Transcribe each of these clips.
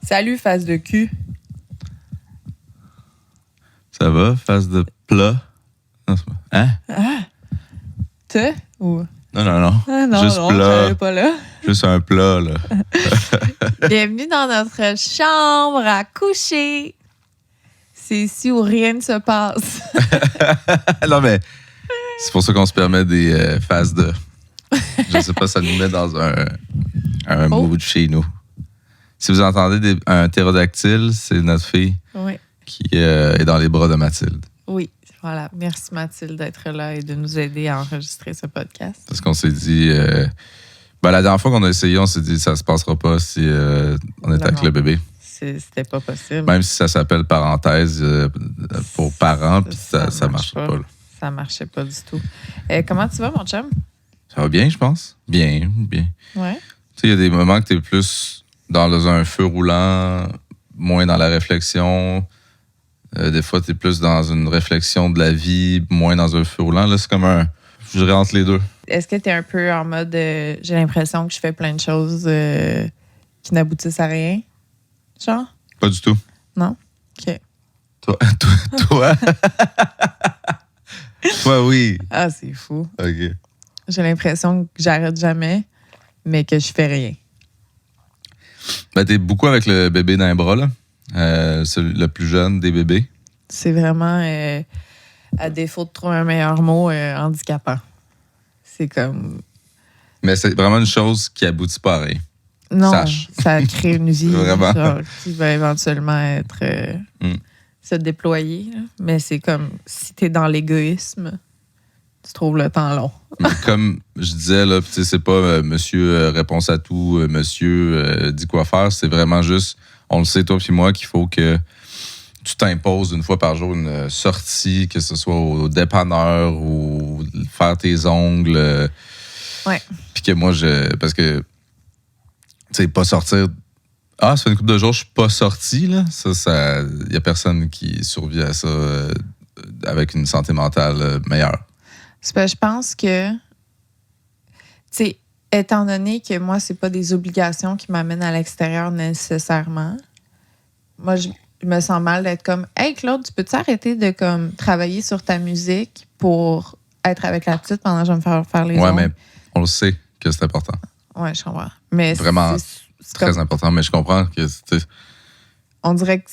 Salut, face de cul. Ça va, face de plat? Non, c'est pas... Hein? Ah! Te ou... Non. Ah, non, Juste non, plat. j'avais pas là. Juste un plat, là. Bienvenue dans notre chambre à coucher. C'est ici où rien ne se passe. Non, mais c'est pour ça qu'on se permet des phases de... Je sais pas, ça nous met dans un mood chez nous. Si vous entendez un ptérodactyle, c'est notre fille qui est dans les bras de Mathilde. Oui, voilà. Merci Mathilde d'être là et de nous aider à enregistrer ce podcast. Parce qu'on s'est dit... la dernière fois qu'on a essayé, on s'est dit ça se passera pas si on est avec le bébé. C'était pas possible. Même si ça s'appelle parenthèse pour parents, puis ça marche pas. Là. Ça marchait pas du tout. Comment tu vas, mon chum? Ça va bien, je pense. Bien. Ouais. Tu sais, il y a des moments que tu es plus dans un feu roulant, moins dans la réflexion. Des fois, tu es plus dans une réflexion de la vie, moins dans un feu roulant. Là, c'est comme je dirais entre les deux. Est-ce que tu es un peu en mode j'ai l'impression que je fais plein de choses qui n'aboutissent à rien? Genre? Pas du tout. Non? OK. Toi? Toi, oui. Ah, c'est fou. OK. J'ai l'impression que j'arrête jamais, mais que je fais rien. T'es beaucoup avec le bébé dans les bras, là. C'est le plus jeune des bébés. C'est vraiment, à défaut de trouver un meilleur mot, handicapant. C'est comme... Mais c'est vraiment une chose qui aboutit pas à rien. Non, Sache. ça crée une vie Vraiment. genre, qui va éventuellement être se déployer. Là. Mais c'est comme si t'es dans l'égoïsme, tu trouves le temps long. Mais comme je disais, là, c'est pas monsieur réponse à tout, monsieur dit quoi faire. C'est vraiment juste, on le sait, toi puis moi, qu'il faut que tu t'imposes une fois par jour une sortie, que ce soit au dépanneur ou faire tes ongles. Ouais. Puis que moi, parce que, tu sais, pas sortir. Ah, ça fait une couple de jours, je suis pas sorti, là. Ça, y a personne qui survit à ça avec une santé mentale meilleure. C'est parce que je pense que, tu sais, étant donné que moi, c'est pas des obligations qui m'amènent à l'extérieur nécessairement, moi, je me sens mal d'être comme « Hey, Claude, tu peux-tu arrêter de comme travailler sur ta musique pour être avec la petite pendant que je vais me faire les ongles? » mais on le sait que c'est important. Ouais, je comprends. Mais vraiment, c'est très comme, important, mais je comprends que on dirait que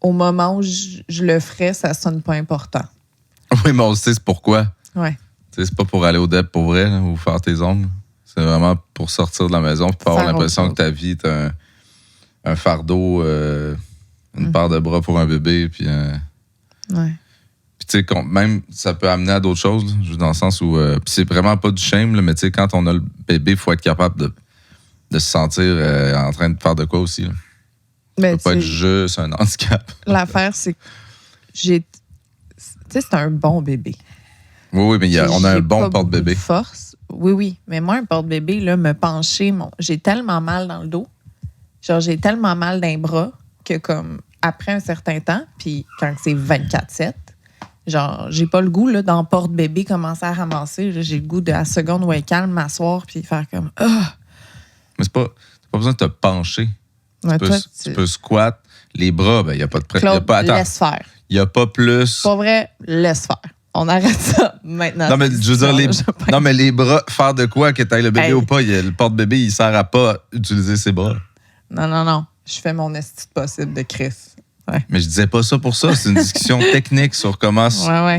au moment où je le ferais, ça sonne pas important. Oui, mais on le sait, c'est pourquoi. Ouais. C'est pas pour aller au DEP pour vrai, là, ou faire tes ongles. C'est vraiment pour sortir de la maison et pas avoir l'impression que ta vie est un fardeau, une paire de bras pour un bébé. Puis, ouais. Puis tu sais, même ça peut amener à d'autres choses, là, dans le sens où c'est vraiment pas du shame, là, mais tu sais, quand on a le bébé, il faut être capable de se sentir en train de faire de quoi aussi. Là. Ça peut pas être juste un handicap. L'affaire, c'est que tu sais, c'est un bon bébé. Oui, mais on a un bon porte-bébé. Force. Oui, mais moi, un porte-bébé, là, me pencher, j'ai tellement mal dans le dos, genre j'ai tellement mal dans les bras que comme après un certain temps, puis quand c'est 24/7, genre j'ai pas le goût là, dans porte-bébé commencer à ramasser. Là, j'ai le goût de à la seconde où elle est calme, m'asseoir puis faire comme Mais t'as pas besoin de te pencher. Ouais, tu peux squat. Les bras, il n'y a pas de pression. Laisse faire. Il n'y a pas plus. Pas vrai, laisse faire. On arrête ça maintenant. Non, mais je veux dire, mais les bras, faire de quoi, que tu aies le bébé ou pas, le porte-bébé, il sert à pas utiliser ses bras. Non. Je fais mon esti possible de Chris. Ouais. Mais je disais pas ça pour ça. C'est une discussion technique sur comment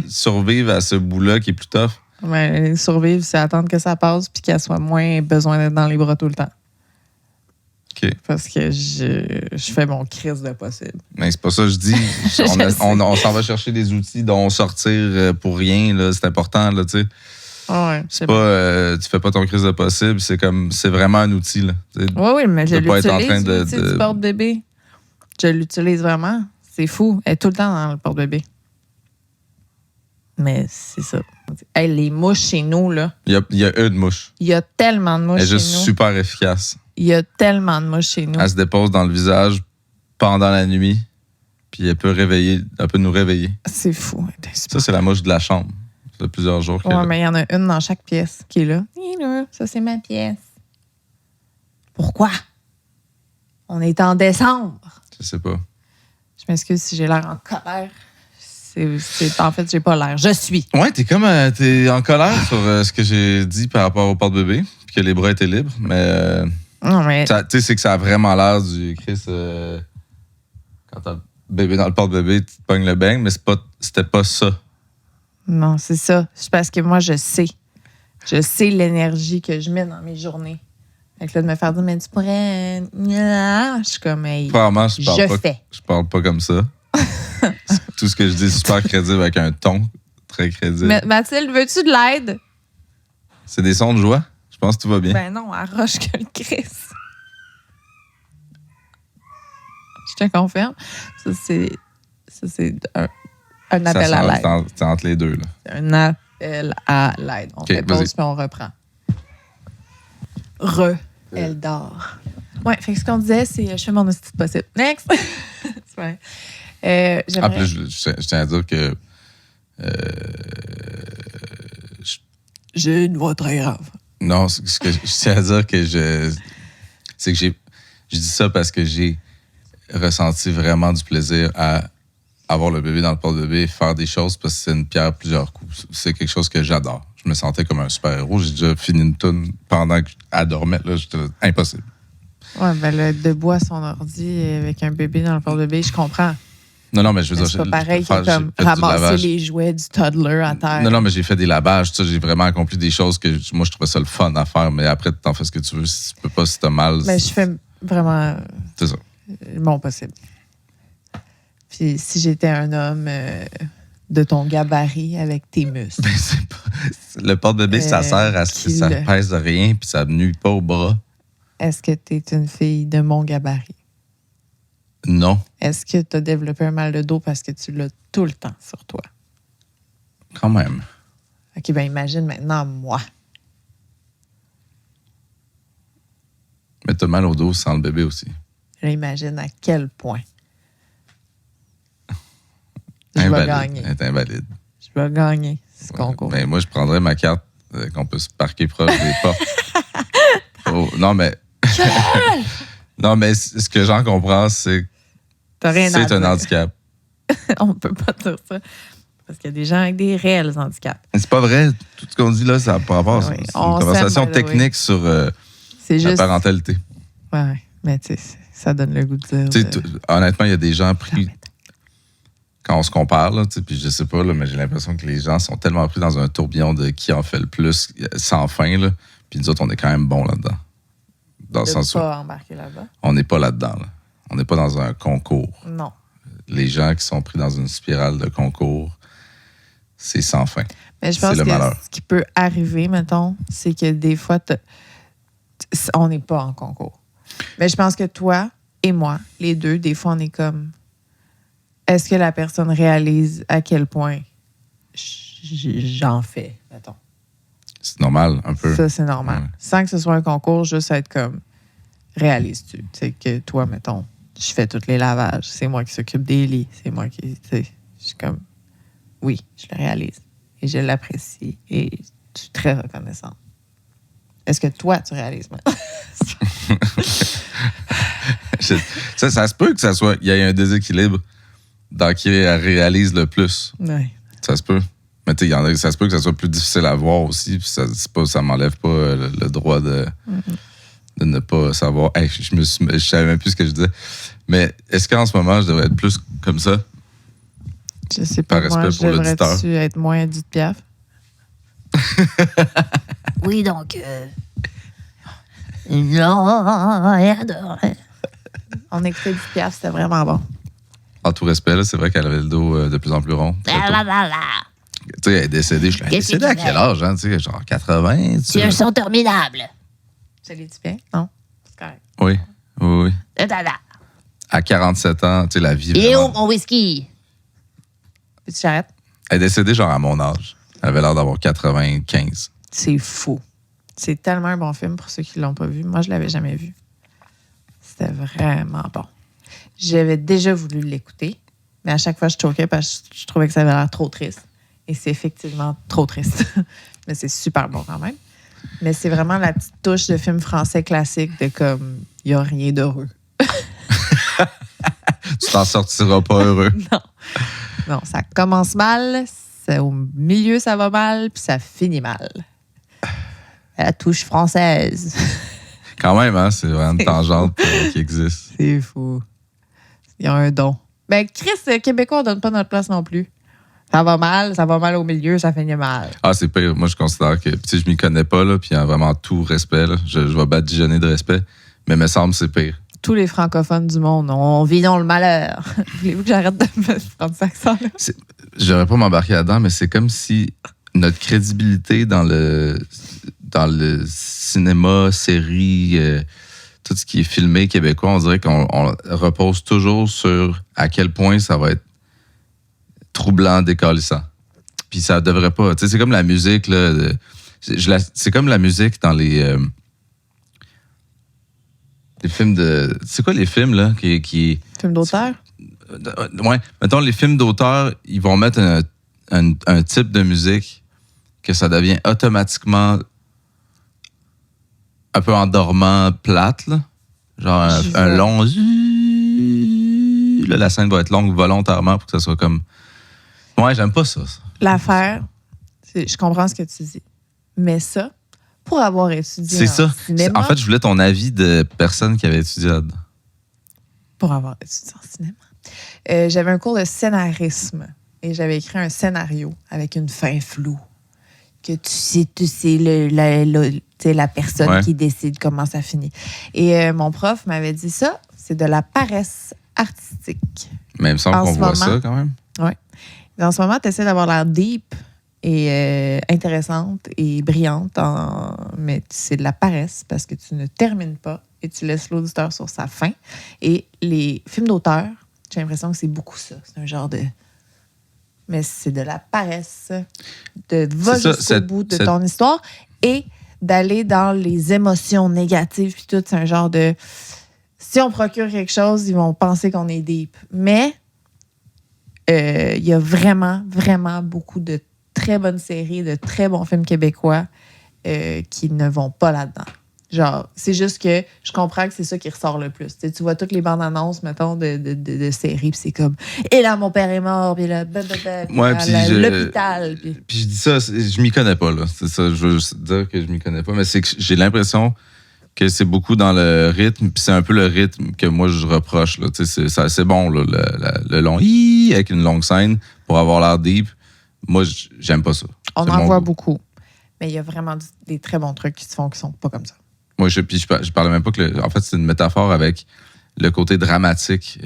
survivre à ce bout-là qui est plus tough. Ouais, survivre, c'est attendre que ça passe puis qu'elle soit moins besoin d'être dans les bras tout le temps. OK. Parce que je fais mon crise de possible. Mais c'est pas ça que je dis. On s'en va chercher des outils dont sortir pour rien. Là, c'est important, là, tu sais. Ouais, c'est pas, tu fais pas ton crise de possible. C'est vraiment un outil, là. Oui, mais je l'utilise, du porte-bébé. Je l'utilise vraiment. C'est fou. Elle est tout le temps dans le porte-bébé. Mais c'est ça. Hey, les mouches chez nous, là. Il y a une mouche. Il y a tellement de mouches chez nous. Elle est juste super efficace. Il y a tellement de mouches chez nous. Elle se dépose dans le visage pendant la nuit, puis elle peut nous réveiller. C'est fou. Ça, c'est la mouche de la chambre. Ça fait plusieurs jours qu'elle est là. Mais il y en a une dans chaque pièce qui est là. Ça, c'est ma pièce. Pourquoi? On est en décembre. Je sais pas. Je m'excuse si j'ai l'air en colère. En fait, j'ai pas l'air. Je suis. Ouais, t'es en colère sur ce que j'ai dit par rapport au porte-bébé, puis que les bras étaient libres, mais Non, mais tu sais, c'est que ça a vraiment l'air du Chris. Quand t'as le bébé dans le porte-bébé, tu te pognes le bang, mais c'était pas ça. non, c'est ça. C'est parce que moi, je sais. Je sais l'énergie que je mets dans mes journées. Fait que là, de me faire dire, mais tu pourrais. Je suis comme, hey, Apparemment, fais. je parle pas comme ça. Tout ce que je dis est super crédible avec un ton très crédible. Mais, Mathilde, veux-tu de l'aide? C'est des sons de joie? Je pense que tout va bien. Ben non, arroche que le Chris. Je te confirme. Ça, c'est un appel à l'aide. C'est entre les deux. Là. C'est un appel à l'aide. On fait pause puis on reprend. Elle dort. Ouais, fait que ce qu'on disait, c'est je fais mon hostie possible. Next! C'est vrai. En plus, je tiens à dire que j'ai une voix très grave. non, ce que je tiens à dire c'est que je dis ça parce que j'ai ressenti vraiment du plaisir à avoir le bébé dans le porte-bébé et faire des choses parce que c'est une pierre à plusieurs coups. C'est quelque chose que j'adore. Je me sentais comme un super-héros. J'ai déjà fini une toune pendant qu'elle dormait. Là, j'étais impossible. Ouais, ben le debout à son ordi avec un bébé dans le porte-bébé, je comprends. Non, mais je veux dire... C'est pas pareil que comme ramasser les jouets du toddler à terre. Non, mais j'ai fait des lavages. J'ai vraiment accompli des choses que moi, je trouvais ça le fun à faire. Mais après, tu t'en fais ce que tu veux. Si tu peux pas, si t'as mal... Mais je fais vraiment c'est ça. Mon possible. Puis si j'étais un homme de ton gabarit avec tes muscles. Ben, c'est pas... Le porte-bébé, ça sert à ce que ça pèse de rien puis ça ne nuit pas au bras. Est-ce que tu es une fille de mon gabarit? Non. Est-ce que tu as développé un mal de dos parce que tu l'as tout le temps sur toi? Quand même. OK, ben imagine maintenant moi. Mais t'as mal au dos sans le bébé aussi. Là, imagine à quel point. Je vais gagner. Elle est invalide. Je vais gagner ce concours. Ben, moi, je prendrais ma carte qu'on peut se parquer proche des portes. Oh, non, mais... non, mais ce que j'en comprends, c'est que c'est un handicap. On peut pas dire ça. Parce qu'il y a des gens avec des réels handicaps. Mais c'est pas vrai. Tout ce qu'on dit là, ça n'a pas rapport. Oui, c'est une conversation technique sur la parentalité. Ouais, mais tu sais, ça donne le goût de dire. Honnêtement, il y a des gens pris... Quand on se compare, là, puis je sais pas, là, mais j'ai l'impression que les gens sont tellement pris dans un tourbillon de qui en fait le plus sans fin, là, puis nous autres, on est quand même bons là-dedans. Dans le sens où embarquer là-bas. On n'est pas là-dedans. Là. On n'est pas dans un concours. Non. Les gens qui sont pris dans une spirale de concours, c'est sans fin. Mais je pense que ce qui peut arriver, mettons, c'est que des fois, on n'est pas en concours. Mais je pense que toi et moi, les deux, des fois, on est comme... Est-ce que la personne réalise à quel point j'en fais, mettons? C'est normal, un peu. Ça, c'est normal. Ouais. Sans que ce soit un concours, juste être comme... Réalises-tu? Tu sais, que toi, mettons, je fais tous les lavages. C'est moi qui s'occupe des lits. C'est moi qui... Tu sais, je suis comme... Oui, je le réalise. Et je l'apprécie. Et je suis très reconnaissante. Est-ce que toi, tu réalises maintenant? Ça se peut que ça soit... Il y ait un déséquilibre dans qui elle réalise le plus. Oui. Ça se peut. Mais tu sais, ça se peut que ça soit plus difficile à voir aussi. Puis ça m'enlève pas le droit de ne pas savoir. Hey, je savais même plus ce que je disais. Mais est-ce qu'en ce moment, je devrais être plus comme ça? Je sais pas. Par respect pour l'auditeur. Devrais-tu être moins Edith Piaf? Oui, donc... On écoutait Edith Piaf, c'était vraiment bon. En tout respect, là, c'est vrai qu'elle avait le dos de plus en plus rond. Tu sais, elle est décédée. Elle est décédée à quel âge, hein? Tu sais, genre 80? C'est un son terminable. Ça l'est-tu bien? Non? C'est correct. Oui. À 47 ans, tu sais, la vie... Il est où, mon whisky? Puis tu arrêtes? Elle est décédée, genre, à mon âge. Elle avait l'air d'avoir 95. C'est fou. C'est tellement un bon film pour ceux qui ne l'ont pas vu. Moi, je ne l'avais jamais vu. C'était vraiment bon. J'avais déjà voulu l'écouter, mais à chaque fois, je choquais parce que je trouvais que ça avait l'air trop triste. Et c'est effectivement trop triste. Mais c'est super bon quand même. Mais c'est vraiment la petite touche de film français classique de comme, il n'y a rien d'heureux. t'en sortiras pas heureux. Non, ça commence mal, au milieu, ça va mal, puis ça finit mal. La touche française. Quand même, hein, c'est vraiment une tangente qui existe. C'est fou. Il y a un don. Ben, Chris, Québécois, on donne pas notre place non plus. Ça va mal au milieu, ça finit mal. Ah, c'est pire. Moi, je considère que, tu sais, je m'y connais pas, là, puis vraiment tout respect, là. Je vais badigeonner de respect, mais me semble que c'est pire. Tous les francophones du monde, on vit dans le malheur. Voulez-vous que j'arrête de me prendre cet accent-là? J'aurais pas m'embarquer là-dedans, mais c'est comme si notre crédibilité dans le cinéma, série, tout ce qui est filmé québécois, on dirait qu'on repose toujours sur à quel point ça va être troublant, décalissant. Puis ça devrait pas. Tu sais, c'est comme la musique, là. C'est comme la musique dans les films de. C'est quoi les films, là? Films d'auteur? Ouais. Mettons, les films d'auteur, ils vont mettre un type de musique que ça devient automatiquement un peu endormant, plate, là. Genre un long. Là, la scène va être longue volontairement pour que ça soit comme. Ouais, j'aime pas ça. L'affaire, je comprends ce que tu dis. Mais ça, pour avoir étudié cinéma... En fait, je voulais ton avis de personne qui avait étudié là-dedans. Pour avoir étudié en cinéma. J'avais un cours de scénarisme et j'avais écrit un scénario avec une fin floue. Que tu sais la personne qui décide comment ça finit. Et mon prof m'avait dit ça, c'est de la paresse artistique. Mais il me semble qu'on voit ça quand même. Oui. En ce moment, tu essaies d'avoir l'air deep et intéressante et brillante, mais c'est de la paresse parce que tu ne termines pas et tu laisses l'auditeur sur sa fin. Et les films d'auteur, j'ai l'impression que c'est beaucoup ça. C'est un genre de... Mais c'est de la paresse. Va jusqu'au bout de ton histoire et d'aller dans les émotions négatives puis tout. C'est un genre de... Si on procure quelque chose, ils vont penser qu'on est deep. Mais il y a vraiment, vraiment beaucoup de très bonnes séries, de très bons films québécois qui ne vont pas là-dedans. Genre, c'est juste que je comprends que c'est ça qui ressort le plus. Tu vois toutes les bandes annonces, mettons, de séries, puis c'est comme « Et là, mon père est mort, puis là, l'hôpital. » Puis je dis ça, je m'y connais pas, là. C'est ça, je veux juste dire que je m'y connais pas, mais c'est que j'ai l'impression que c'est beaucoup dans le rythme, puis c'est un peu le rythme que moi, je reproche, là. C'est assez bon, là, le long « hi » avec une longue scène pour avoir l'air deep. Moi, j'aime pas ça. On en voit beaucoup. Mais il y a vraiment des très bons trucs qui se font qui sont pas comme ça. Moi, je parlais même pas que... En fait, c'est une métaphore avec le côté dramatique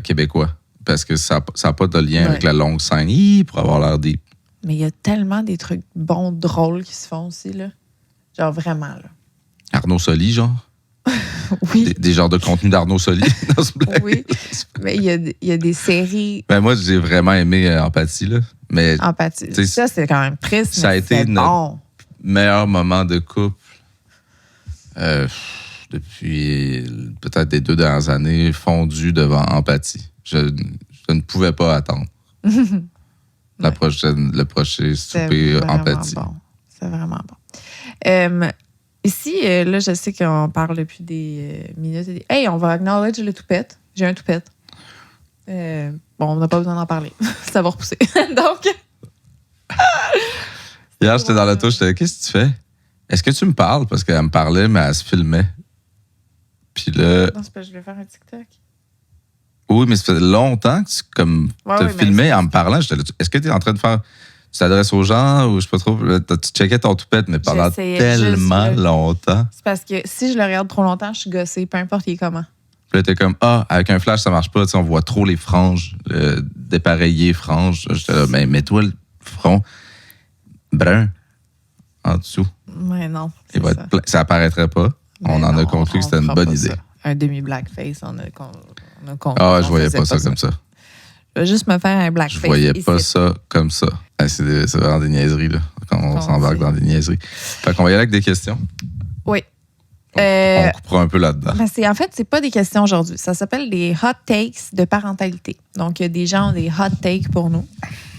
québécois. Parce que ça n'a pas de lien avec la longue scène pour avoir l'air deep. Mais il y a tellement des trucs bons, drôles qui se font aussi, là. Genre vraiment, là. Arnaud Soli, genre? Oui. Des genres de contenu d'Arnaud Soli dans ce blague. Oui. Mais il y a des séries... Ben moi, j'ai vraiment aimé Empathie, là. Mais, Empathie. Ça, c'est quand même triste, ça a été notre meilleur moment de couple depuis peut-être des 2 dernières années, fondu devant Empathie. Je ne pouvais pas attendre. Le prochain souper Empathie. Bon. C'est vraiment bon. Ici, là, je sais qu'on parle depuis des minutes. Hey, on va acknowledge le toupette. J'ai un toupette. Bon, on n'a pas besoin d'en parler. Ça va repousser. Donc... Hier, j'étais dans l'auto, j'étais qu'est-ce que tu fais? Est-ce que tu me parles? Parce qu'elle me parlait, mais elle se filmait. Puis là... Non, c'est pas, je vais faire un TikTok. Oui, mais ça fait longtemps que tu te filmais en me parlant. Est-ce que tu es en train de faire... Tu t'adresses aux gens ou je sais pas trop... Tu checkais ton toupette, mais pendant tellement longtemps. C'est parce que si je le regarde trop longtemps, je suis gossée, peu importe il est comment. Puis là, t'es comme, avec un flash, ça marche pas. On voit trop les franges, dépareillées franges. J'étais là, mais mets-toi le front brun en dessous. Mais non. Ça apparaîtrait pas. Mais on en a conclu que c'était une bonne idée. Un demi-blackface, on a je voyais pas ça comme ça. Je vais juste me faire un blackface. Je voyais pas ça comme ça. C'est vraiment des niaiseries, là. Quand on s'embarque dans des niaiseries. Fait qu'on va y aller avec des questions. Oui. On coupera un peu là-dedans. En fait, c'est pas des questions aujourd'hui. Ça s'appelle des hot takes de parentalité. Donc, il y a des gens ont des hot takes pour nous.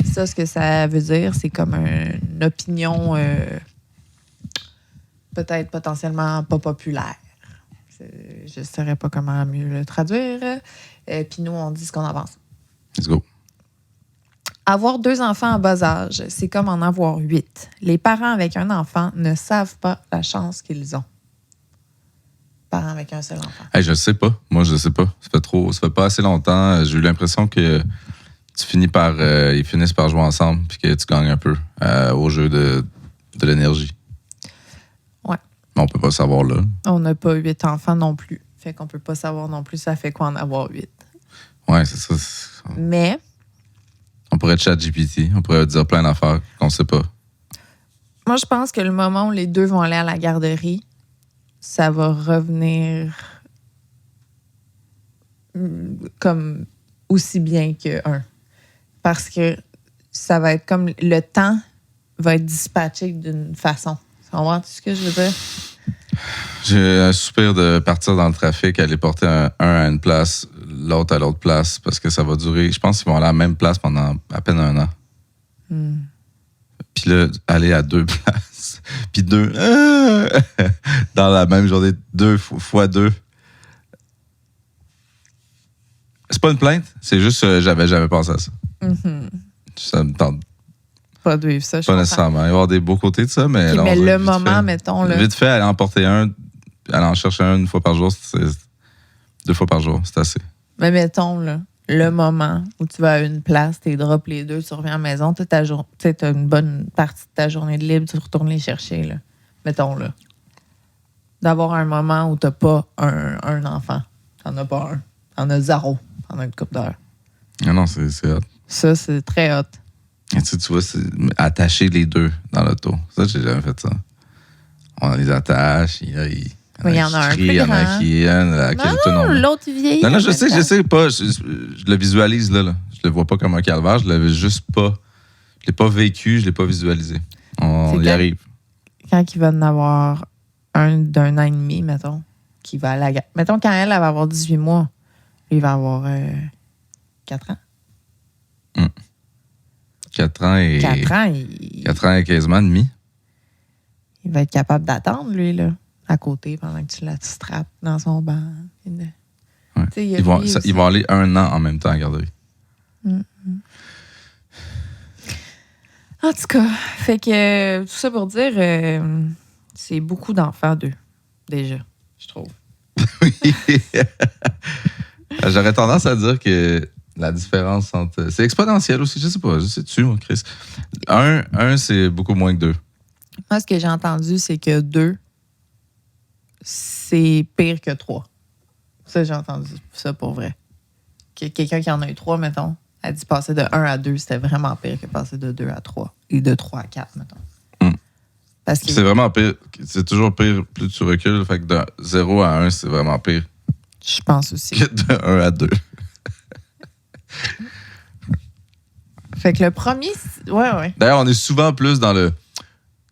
Ça, ce que ça veut dire, c'est comme une opinion peut-être potentiellement pas populaire. Je ne saurais pas comment mieux le traduire. Puis nous, on dit ce qu'on en pense. Let's go. Avoir 2 enfants en bas âge, c'est comme en avoir 8. Les parents avec un enfant ne savent pas la chance qu'ils ont. Parents avec un seul enfant. Hey, je sais pas. Moi, je sais pas. Ça fait pas assez longtemps. J'ai eu l'impression que ils finissent par jouer ensemble puis que tu gagnes un peu au jeu de l'énergie. Ouais. Mais on peut pas savoir là. On n'a pas 8 enfants non plus. Fait qu'on peut pas savoir non plus ça fait quoi en avoir 8. Ouais, c'est ça. Mais On pourrait être ChatGPT. On pourrait dire plein d'affaires qu'on sait pas. moi, je pense que le moment où les 2 vont aller à la garderie, ça va revenir comme aussi bien qu'un. Parce que ça va être comme le temps va être dispatché d'une façon. Tu comprends ce que je veux dire? J'ai un soupir de partir dans le trafic, aller porter un à une place, l'autre à l'autre place, parce que ça va durer. Je pense qu'ils vont aller à la même place pendant à peine 1 an. Puis là, aller à 2 places. Puis 2 dans la même journée, 2 fois 2. C'est pas une plainte, c'est juste j'avais jamais pensé à ça. Ça me tente Pas de vivre ça, je pas comprends. nécessairement. Il va y avoir des beaux côtés de ça, mais... OK, là, mais on le dirait vite moment, fait. mettons, là. Vite fait, aller en porter un, aller en chercher un 1 fois par jour, c'est 2 fois par jour, c'est assez. Mais mettons, là, le moment où tu vas à une place, tu drops les 2, tu reviens à la maison, tu as une bonne partie de ta journée de libre, tu retournes les chercher, là. Mettons, là. D'avoir un moment où tu n'as pas un enfant. Tu n'en as pas un. Tu en as 0 pendant une couple d'heures. Ah non, c'est hot. Ça, c'est très hot. Et tu vois, c'est attacher les 2 dans l'auto. Ça, j'ai jamais fait ça. On les attache, il y en a un qui plus crie, il y en a grand. qui est autonome. L'autre, il vieillit. Non, en je même temps. sais pas. Je le visualise là. Je le vois pas comme un calvaire. Je l'avais juste pas. Je l'ai pas vécu, je l'ai pas visualisé. On C'est y quand- arrive. Quand il va en avoir un d'un an et demi, mettons, qui va à la mettons, quand elle va avoir 18 mois, lui, il va avoir 4 ans. 4 ans et. 4 ans, 4 ans et quasiment demi. il va être capable d'attendre, lui, là, à côté, pendant que tu la strappes dans son banc. Ouais. Tu sais, il y a Ils vont, lui ça- aussi. ils vont aller 1 an en même temps à la garderie. En tout cas, fait que tout ça pour dire, c'est beaucoup d'enfants, 2, déjà, je trouve. Oui. J'aurais tendance à dire que la différence entre. C'est exponentiel aussi, je sais pas. Je sais-tu, moi, Chris? Un, c'est beaucoup moins que 2. Moi, ce que j'ai entendu, c'est que 2, c'est pire que 3. Ça, j'ai entendu ça pour vrai. Que quelqu'un qui en a eu 3, mettons, a dit passer de 1 à 2, c'était vraiment pire que passer de 2 à 3. Et de 3 à 4, mettons. Parce que C'est vraiment pire. C'est toujours pire plus tu recules. Fait que de 0 à 1, c'est vraiment pire je pense aussi. que de 1 à 2. Fait que le premier, ouais. D'ailleurs, on est souvent plus dans le.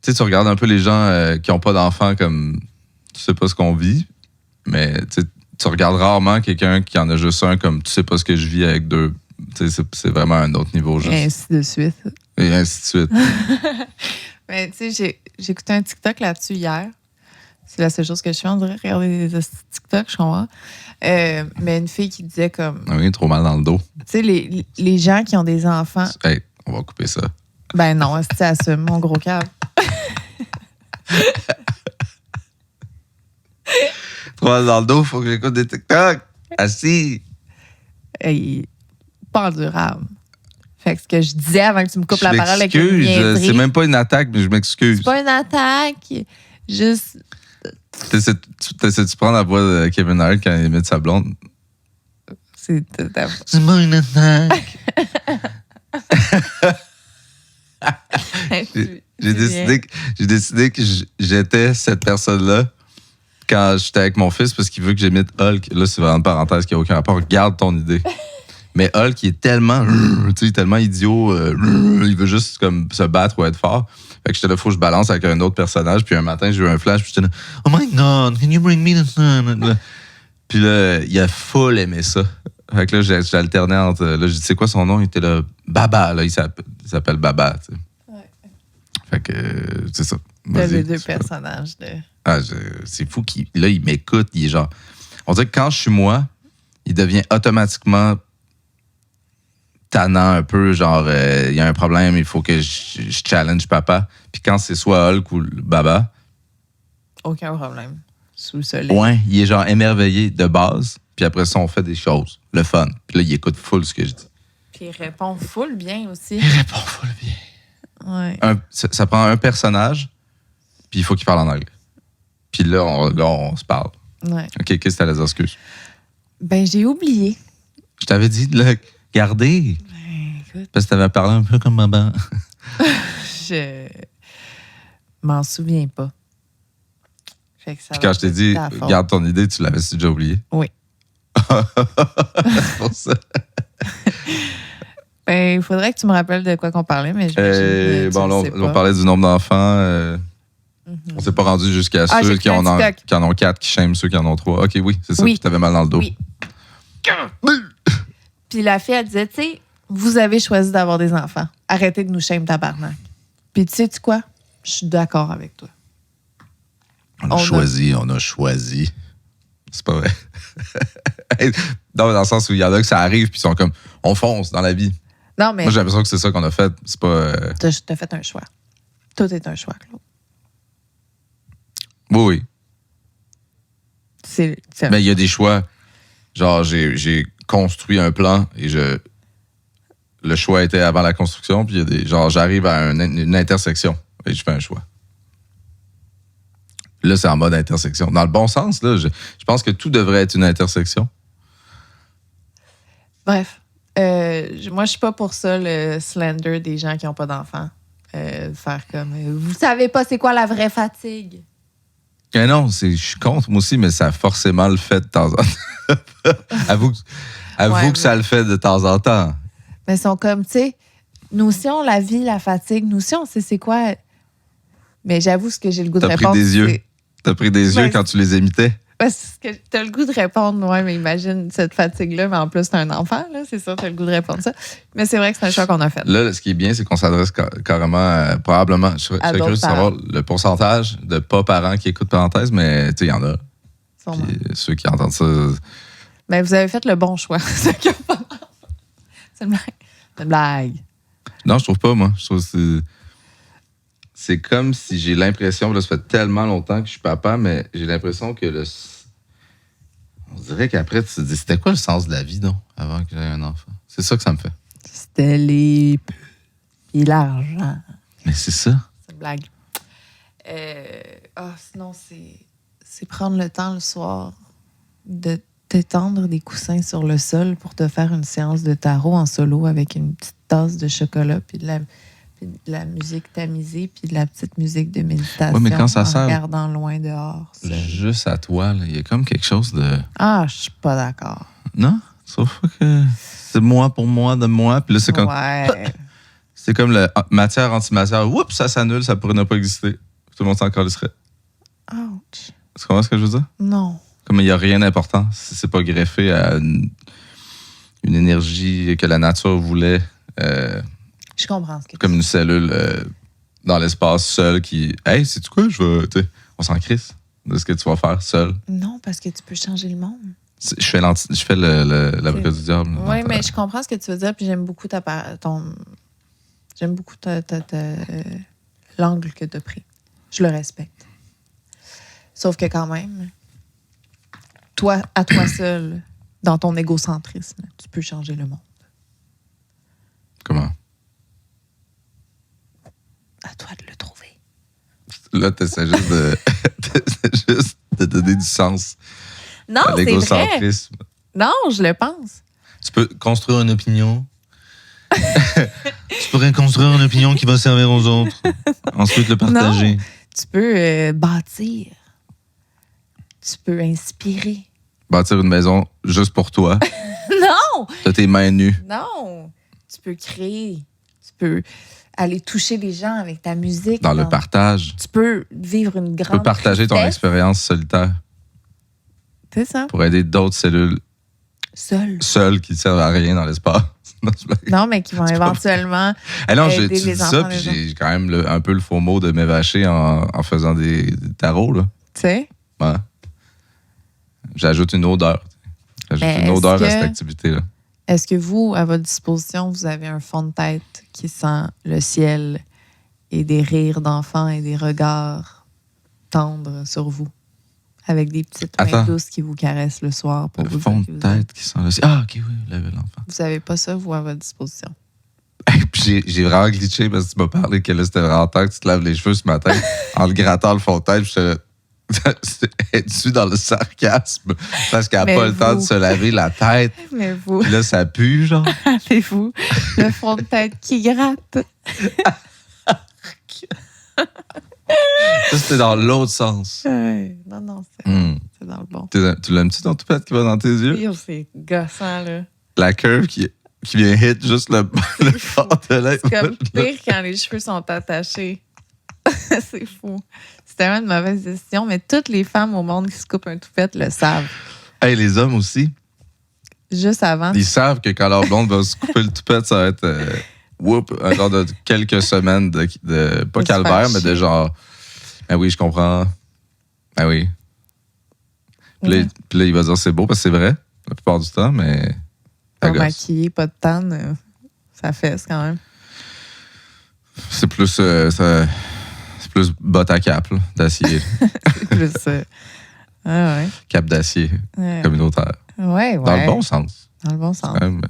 Tu sais, tu regardes un peu les gens qui n'ont pas d'enfants comme. Tu sais pas ce qu'on vit, mais tu regardes rarement quelqu'un qui en a juste un comme tu sais pas ce que je vis avec 2. Tu sais, c'est vraiment un autre niveau. Juste. Et ainsi de suite. Et ainsi de suite. Mais tu sais, j'ai écouté un TikTok là-dessus hier. C'est la seule chose que je fais, on dirait, regarder des TikTok, je comprends. Mais une fille qui disait comme, Oui, trop mal dans le dos. tu sais, les gens qui ont des enfants, Hey, on va couper ça. ben non, c'est assume, mon gros câble. Trop mal dans le dos, faut que j'écoute des TikTok. Assis. Hey, pas endurable. Fait que ce que je disais avant que tu me coupes Je la parole avec une m'excuse. niaiserie, C'est même pas une attaque, mais je m'excuse. c'est pas une attaque, juste... T'essaies de prendre la voix de Kevin Hart quand il met de sa blonde? C'est C'est pas une attaque. J'ai décidé que j'étais cette personne-là quand j'étais avec mon fils parce qu'il veut que j'imite Hulk. Là, c'est vraiment une parenthèse qui n'a aucun rapport. Garde ton idée. Mais Hulk, il est tellement, tellement idiot. Il veut juste comme se battre ou être fort. Fait que j'étais là, faut que je balance avec un autre personnage. Puis un matin, j'ai eu un flash. Puis j'étais là, oh my God, can you bring me the sun? Puis là, il a full aimé ça. Fait que là, j'alternais entre. Là, je dis, c'est quoi son nom? Il était là, Baba. Là, il s'appelle Baba. Tu sais. Ouais. Fait que, c'est ça. T'as Vas-y, les 2 tu peux. personnages de... C'est fou qu'il là, il m'écoute. Il est genre. On dirait que quand je suis moi, il devient automatiquement tannant un peu. Genre, il y a un problème, il faut que je challenge papa. Puis quand c'est soit Hulk ou le Baba, Aucun problème. Sous le soleil. ouais, il est genre émerveillé de base. Puis après ça, on fait des choses. Le fun. Puis là, il écoute full ce que je dis. Puis il répond full bien aussi. Il répond full bien. Ouais. Ça prend un personnage, puis il faut qu'il parle en anglais. Puis là, on se parle. Ouais. OK, qu'est-ce que t'allais dire, excuse? Ben, j'ai oublié. Je t'avais dit de le garder. Ben, écoute, Parce que t'avais parlé un peu comme maman. je m'en souviens pas. Fait que ça Puis va quand je t'ai être dit, ta faute. garde ton idée, tu l'avais déjà oublié. Oui. C'est pour ça. Ben, il faudrait que tu me rappelles de quoi qu'on parlait, mais je Bon, là, on parlait du nombre d'enfants. On s'est pas rendu jusqu'à Ah, ceux j'ai qui fait un en, TikTok. qui en ont 4, qui shame ceux qui en ont 3. OK, oui, c'est ça. Oui. Puis t'avais mal dans le dos. Oui. Puis la fille, elle disait, tu sais, vous avez choisi d'avoir des enfants. Arrêtez de nous shame tabarnak. Puis tu sais quoi? Je suis d'accord avec toi. On a choisi. C'est pas vrai. Non, dans le sens où il y en a que ça arrive, puis ils sont comme, on fonce dans la vie. Non, mais Moi, j'ai l'impression que c'est ça qu'on a fait. C'est pas. t'as fait un choix. Tout est un choix, Claude. Oui. C'est Mais il y a des choix. Genre, j'ai construit un plan et le choix était avant la construction, puis il y a des. Genre, j'arrive à une intersection et je fais un choix. Là, c'est en mode intersection. Dans le bon sens, là, je pense que tout devrait être une intersection. Bref. Moi, je suis pas pour ça, le slender des gens qui n'ont pas d'enfants. Faire comme, vous savez pas c'est quoi la vraie fatigue. Mais non, je suis contre, moi aussi, mais ça a forcément le fait de temps en temps. Avoue Ouais, que ça le fait de temps en temps. Mais ils sont comme, tu sais, nous aussi, on la vit, la fatigue. Nous aussi, on sait c'est quoi. Mais j'avoue, ce que j'ai le goût de T'as répondre. pris des yeux. c'est- T'as pris des Ouais. yeux quand tu les imitais. Parce que t'as le goût de répondre, ouais, mais imagine cette fatigue-là, mais en plus, t'as un enfant, là, c'est ça, t'as le goût de répondre ça. Mais c'est vrai que c'est un choix qu'on a fait. Là, ce qui est bien, c'est qu'on s'adresse carrément, probablement, je serais curieux de d'autres savoir le pourcentage de pas parents qui écoutent parenthèse, mais tu sais, il y en a. Sûrement. Puis ceux qui entendent ça, Mais vous avez fait le bon choix. Ceux qui ont pas d'enfants. C'est une blague. C'est une blague. non, je trouve pas, moi. Je trouve que c'est comme si j'ai l'impression, là, ça fait tellement longtemps que je suis papa, mais j'ai l'impression que on dirait qu'après, tu te dis, c'était quoi le sens de la vie, non, avant que j'aie un enfant? C'est ça que ça me fait. C'était les puis l'argent. Mais c'est ça. C'est une blague. Sinon, c'est prendre le temps le soir de t'étendre des coussins sur le sol pour te faire une séance de tarot en solo avec une petite tasse de chocolat puis de la musique tamisée puis de la petite musique de méditation Ouais, mais quand ça en sert- regardant loin dehors. seul. Juste à toi, là, il y a comme quelque chose de... Ah, je suis pas d'accord. Non? Sauf que c'est moi pour moi, de moi. Puis là, c'est comme... Ouais. C'est comme la matière antimatière. Oups, ça s'annule, ça pourrait ne pas exister. Tout le monde s'en calisserait. Ouch. Tu comprends ce que je veux dire? Non. Comme il n'y a rien d'important. Si c'est pas greffé à une énergie que la nature voulait, Je comprends ce que comme une cellule dans l'espace seule qui. Hey, sais-tu quoi? On s'en crisse de ce que tu vas faire seul. Non, parce que tu peux changer le monde. Je fais l'avocat du diable. Oui, mais je comprends ce que tu veux dire, puis j'aime beaucoup j'aime beaucoup l'angle que tu as pris. Je le respecte. Sauf que quand même, toi, à toi seul, dans ton égocentrisme, tu peux changer le monde. Comment? À toi de le trouver. Là, t'essaies juste de donner du sens Non, à c'est vrai. l'égocentrisme. Non, je le pense. Tu peux construire une opinion. Tu pourrais construire une opinion qui va servir aux autres. Ensuite, le partager. Non. Tu peux bâtir. Tu peux inspirer. Bâtir une maison juste pour toi. Non! T'as tes mains nues. Non! Tu peux créer. Tu peux aller toucher les gens avec ta musique. Dans le partage. Tu peux vivre une Tu grande peux partager ton tristesse. expérience solitaire C'est ça. pour aider d'autres cellules Seul. seules qui ne servent à rien dans l'espace. Non, je blague. Non, mais qui vont éventuellement. Non, aider tu dis les ça, enfants puis des j'ai quand même un peu le faux mot de m'évacher en faisant des tarots. Là. Tu sais? Ouais. J'ajoute une odeur. Mais Une odeur est-ce à que- cette activité-là. Est-ce que vous, à votre disposition, vous avez un fond de tête qui sent le ciel et des rires d'enfants et des regards tendres sur vous? Avec des petites mains Attends. douces qui vous caressent le soir pour Le vous fond dire de que vous aimez. tête qui sent le ciel. Ah, OK, oui, l'enfant. Vous avez pas ça, vous, à votre disposition? Puis j'ai vraiment glitché parce que tu m'as parlé que là, c'était vraiment temps que tu te laves les cheveux ce matin en le grattant le fond de tête. Puis j'étais es-tu dans le sarcasme? Parce qu'elle n'a Mais pas le temps de vous- se laver la tête. Mais vous, Puis là, ça pue, genre. avez-vous le fond de tête qui gratte? Ça, c'était dans l'autre sens. Non, Hmm. c'est dans le bon. Tu l'aimes-tu ton toupette qui va dans tes yeux? Yo, c'est gossant, là. La curve qui vient hit juste le bord de l'œil. C'est comme pire quand les cheveux sont attachés. C'est fou. C'est tellement une mauvaise décision, mais toutes les femmes au monde qui se coupent un toupette le savent. Hey, les hommes aussi, Juste avant. ils savent que quand leur blonde va se couper le toupette, ça va être un genre de quelques semaines de pas De se calvaire, faire mais de chier. genre ben oui, je comprends. Ben oui. Puis là, il va dire c'est beau parce que c'est vrai, la plupart du temps, mais Pas ça gosse. maquillé, pas de tan, ça fesse quand même. C'est plus c'est plus botte à cap là, d'acier, C'est plus. Ah ouais. cap d'acier Ouais, communautaire. ouais. Dans le bon sens. Dans le bon sens. Quand même,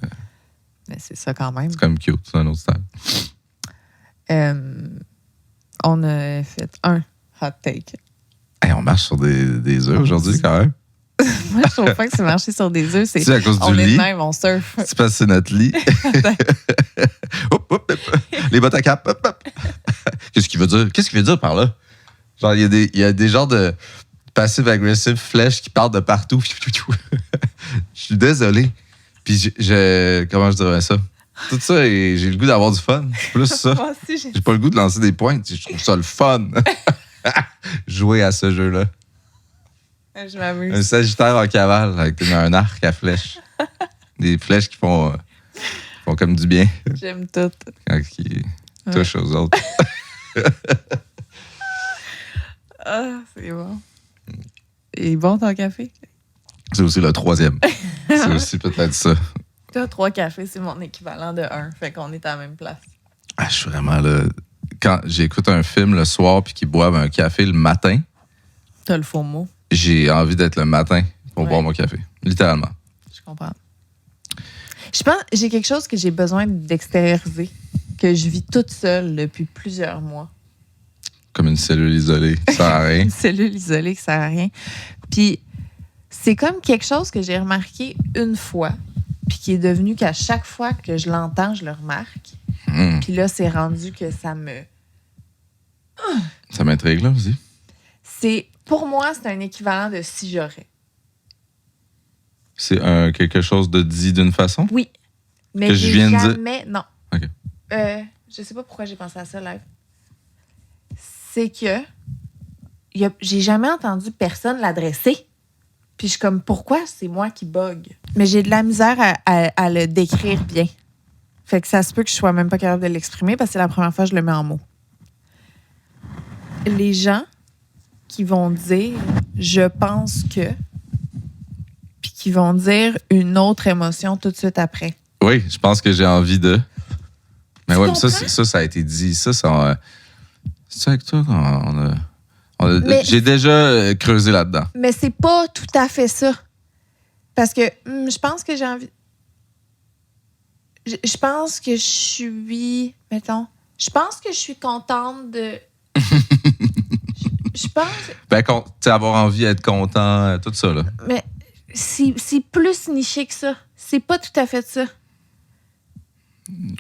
Mais c'est ça quand même. c'est quand même cute, c'est un autre style. On a fait un hot take. Hey, on marche sur des œufs aujourd'hui quand même. Moi, je trouve pas que c'est marcher sur des œufs. C'est C'est à cause on du est de lit. même, on surfe. C'est parce que c'est notre lit. Hop, hop, hop. Les bottes à cap. Hop, hop. Qu'est-ce qu'il veut dire? Qu'est-ce qu'il veut dire par là? Genre, il y a des genres de passive-agressive flèches qui partent de partout. Je suis désolé. Puis, comment je dirais ça? Tout ça, j'ai le goût d'avoir du fun. C'est plus ça. Moi aussi, J'ai pas le goût de lancer des pointes. Je trouve ça le fun. Jouer à ce jeu-là. je Un m'amuse. sagittaire en cavale avec un arc à flèches. Des flèches qui font comme du bien J'aime tout. quand ils touchent aux autres. Ah, c'est bon. Il est bon ton café? C'est aussi le troisième. C'est aussi peut-être ça. Toi, 3 cafés, c'est mon équivalent de 1. Fait qu'on est à la même place. Ah, je suis vraiment là. Quand j'écoute un film le soir puis qu'ils boivent un café le matin, T'as le faux mot. j'ai envie d'être le matin pour Ouais. boire mon café. Littéralement. Je comprends. Je pense j'ai quelque chose que j'ai besoin d'extérioriser, que je vis toute seule depuis plusieurs mois. Comme une cellule isolée. Ça sert à rien. Une cellule isolée qui sert à rien. Puis c'est comme quelque chose que j'ai remarqué une fois, puis qui est devenu qu'à chaque fois que je l'entends, je le remarque. Hmm. Puis là, c'est rendu que ça me... Ça m'intrigue là aussi. Pour moi, c'est un équivalent de si j'aurais. C'est quelque chose de dit d'une façon. Oui. Mais Que je j'ai viens de dire? jamais... Non. OK. Je sais pas pourquoi j'ai pensé à ça live. C'est que j'ai jamais entendu personne l'adresser. Puis je suis comme, pourquoi c'est moi qui bug? Mais j'ai de la misère à le décrire bien. Fait que ça se peut que je sois même pas capable de l'exprimer parce que c'est la première fois que je le mets en mots. Les gens qui vont dire « je pense que », puis qui vont dire une autre émotion tout de suite après. Oui, je pense que j'ai envie de. Mais Tu ouais, mais ça, comprends? ça a été dit. C'est avec toi qu'on Mais- j'ai déjà creusé là-dedans. Mais c'est pas tout à fait ça. Parce que je pense que j'ai envie... Je pense que je suis... Mettons... Je pense que je suis contente de... je pense... Ben, tu sais, avoir envie d'être content, tout ça, là. Mais c'est plus niché que ça. C'est pas tout à fait ça.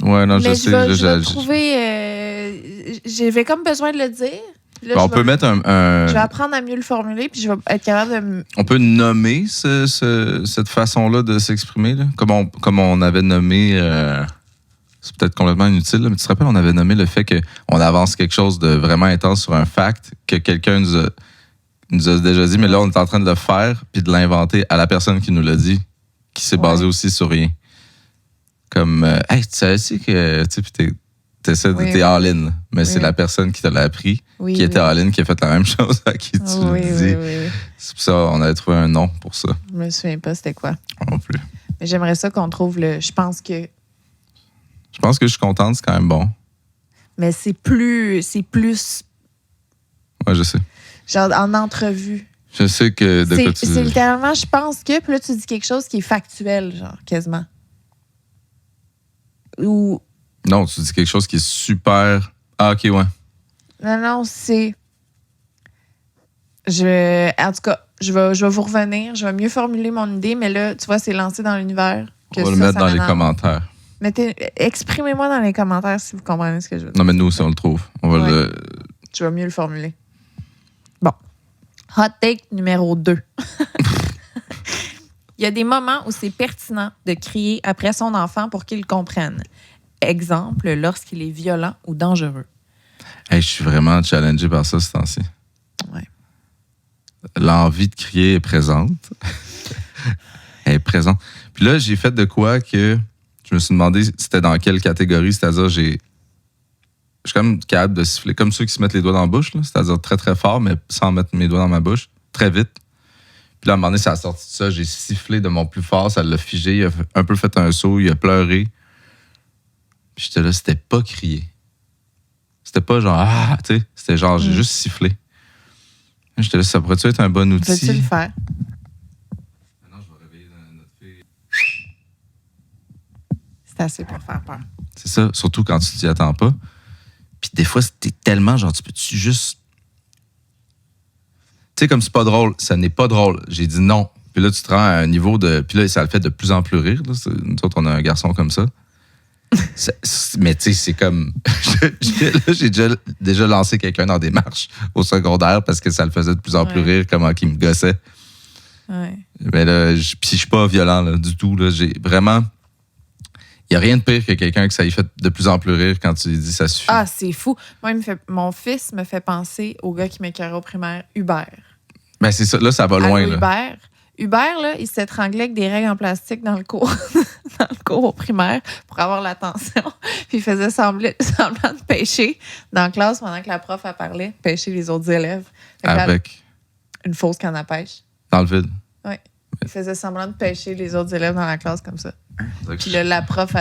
Ouais, non, mais je sais. vais, là, je vais trouver... J'avais comme besoin de le dire. Là, Ben, on je peut vais- mettre Je vais apprendre à mieux le formuler, puis je vais être capable de... on peut nommer cette façon-là de s'exprimer, là. Comme on avait nommé. C'est peut-être complètement inutile, là, mais tu te rappelles, on avait nommé le fait qu'on avance quelque chose de vraiment intense sur un fact que quelqu'un nous a déjà dit, mais là, on est en train de le faire puis de l'inventer à la personne qui nous l'a dit, qui s'est basée aussi sur rien. Comme, hey, tu savais aussi que, tu sais, puis t'es all-in. Mais c'est la personne qui te l'a appris, qui était all-in, qui a fait la même chose à qui tu le dis. Oui. C'est pour ça qu'on avait trouvé un nom pour ça. Je me souviens pas c'était quoi. Non plus. Mais j'aimerais ça qu'on trouve le... Je pense que je suis contente, c'est quand même bon. Mais c'est plus... Ouais, je sais. Genre en entrevue. Je sais que de quoi tu... C'est littéralement, je pense que... Puis là, tu dis quelque chose qui est factuel, genre, quasiment. Ou... Non, tu dis quelque chose qui est super... Ah, OK, ouais. Non, c'est... En tout cas, je vais vous revenir. Je vais mieux formuler mon idée, mais là, tu vois, c'est lancé dans l'univers. On va le mettre dans les commentaires. Exprimez-moi dans les commentaires si vous comprenez ce que je veux dire. Non, mais nous aussi, on le trouve. On va le... Je vais mieux le formuler. Bon. Hot take numéro 2. Il y a des moments où c'est pertinent de crier après son enfant pour qu'il comprenne. Exemple, lorsqu'il est violent ou dangereux. Hey, je suis vraiment challengé par ça ce temps-ci. Ouais. L'envie de crier est présente. Elle est présente. Puis là, j'ai fait de quoi que je me suis demandé c'était dans quelle catégorie. C'est-à-dire, je suis comme capable de siffler, comme ceux qui se mettent les doigts dans la bouche, là. C'est-à-dire très, très fort, mais sans mettre mes doigts dans ma bouche, très vite. Puis là, à un moment donné, ça a sorti de ça. J'ai sifflé de mon plus fort, ça l'a figé. Il a un peu fait un saut, il a pleuré. Puis j'étais là, c'était pas crier. C'était pas genre, ah, tu sais, c'était genre, j'ai juste sifflé. J'étais là, ça pourrait-tu être un bon outil? Peux-tu le faire? Non, je vais réveiller notre fille. C'est assez pour faire peur. C'est ça, surtout quand tu t'y attends pas. Puis des fois, t'es tellement genre, tu peux-tu juste... Tu sais, comme c'est pas drôle, ça n'est pas drôle. J'ai dit non. Puis là, tu te rends à un niveau de... Puis là, ça le fait de plus en plus rire. Là. Nous autres, on a un garçon comme ça. Mais tu sais, c'est comme... Là, j'ai déjà lancé quelqu'un dans des marches au secondaire parce que ça le faisait de plus en plus rire, comment qu'il me gossait. Ouais. Mais là, puis je suis pas violent là, du tout. Là. J'ai vraiment... Il n'y a rien de pire que quelqu'un que ça lui fait de plus en plus rire quand tu lui dis ça suffit. Ah, c'est fou. Moi, mon fils me fait penser au gars qui m'écœurait au primaire, Hubert. Ben c'est ça, là, ça va loin. Allô, là. Hubert, là, il s'étranglait avec des règles en plastique dans le cours, dans le cours au primaire pour avoir l'attention. Puis il faisait semblant de pêcher dans la classe pendant que la prof a parlé, pêcher les autres élèves. Avec? Une fausse canne à pêche. Dans le vide? Oui. Il faisait semblant de pêcher les autres élèves dans la classe comme ça. Puis là, la prof,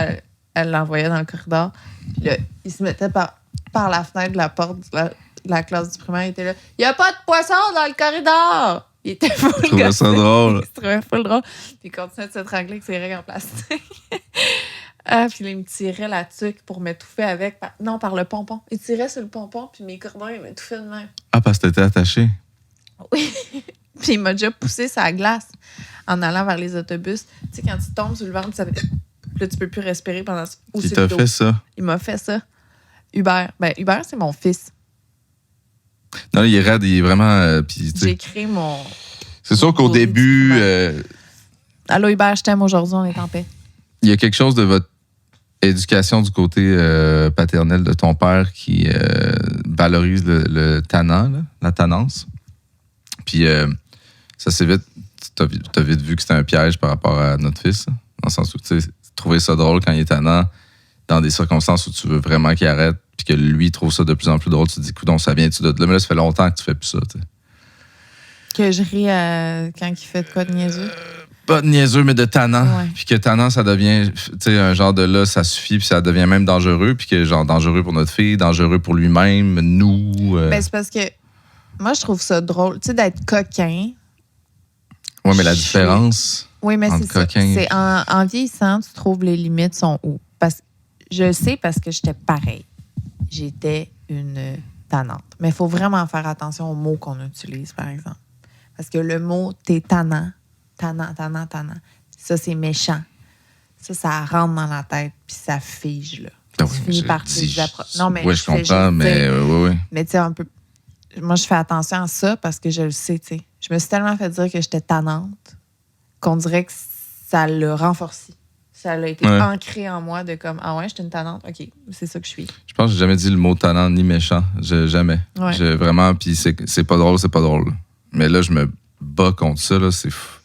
elle l'envoyait dans le corridor. Puis là, il se mettait par la fenêtre de la porte de la classe du primaire. Il était là. Il n'y a pas de poisson dans le corridor! Il était full Je trouvais ça drôle. Il se trouvait full drôle. Puis il continuait de se trangler avec ses règles en plastique. Puis là, il me tirait la tuque pour m'étouffer avec. Par le pompon. Il tirait sur le pompon, puis mes cordons, il m'étouffait de même. Ah, parce que t'étais attaché? Oui. Puis il m'a déjà poussé sa glace en allant vers les autobus. Tu sais, quand tu tombes sur le ventre, là, tu peux plus respirer pendant... Il t'a fait ça? Il m'a fait ça. Hubert. Ben, Hubert, c'est mon fils. Non, il est raide, il est vraiment... J'ai créé mon... C'est sûr qu'au début... Allô, Hubert, je t'aime aujourd'hui, on est en paix. Il y a quelque chose de votre éducation du côté paternel de ton père qui valorise le tannant, là, la tannance. Puis ça s'est vite... T'as vite vu que c'était un piège par rapport à notre fils. Dans le sens où, tu sais, trouver ça drôle quand il est tannant, dans des circonstances où tu veux vraiment qu'il arrête, puis que lui trouve ça de plus en plus drôle, tu te dis, coudonc, ça vient-tu de là? Mais là, ça fait longtemps que tu fais plus ça, tu sais. Que je ris quand il fait de quoi de niaiseux? Pas de niaiseux, mais de tannant. Ouais. Puis que tannant, ça devient, tu sais, un genre de là, ça suffit, puis ça devient même dangereux, puis que genre dangereux pour notre fille, dangereux pour lui-même, nous. Ben, c'est parce que moi, je trouve ça drôle, tu sais, d'être coquin. Oui, mais la différence. Oui, mais c'est ça. Coquin. C'est en vieillissant, tu trouves les limites sont où? Je le sais parce que j'étais pareil. J'étais une tannante. Mais il faut vraiment faire attention aux mots qu'on utilise, par exemple. Parce que le mot « t'es tannant », ça, c'est méchant. Ça rentre dans la tête, puis ça fige, là. Ah Tu finis par te Non, mais oui, je comprends, mais oui. Mais tu sais, un peu... Moi, je fais attention à ça parce que je le sais, tu sais. Je me suis tellement fait dire que j'étais tannante qu'on dirait que ça l'a renforcé. Ça a été ancré en moi de comme, ah ouais, je suis une tannante, OK, c'est ça que je suis. Je pense que j'ai jamais dit le mot tannant ni méchant. Jamais. Ouais. Vraiment, puis c'est pas drôle, c'est pas drôle. Mais là, je me bats contre ça, là, c'est fou.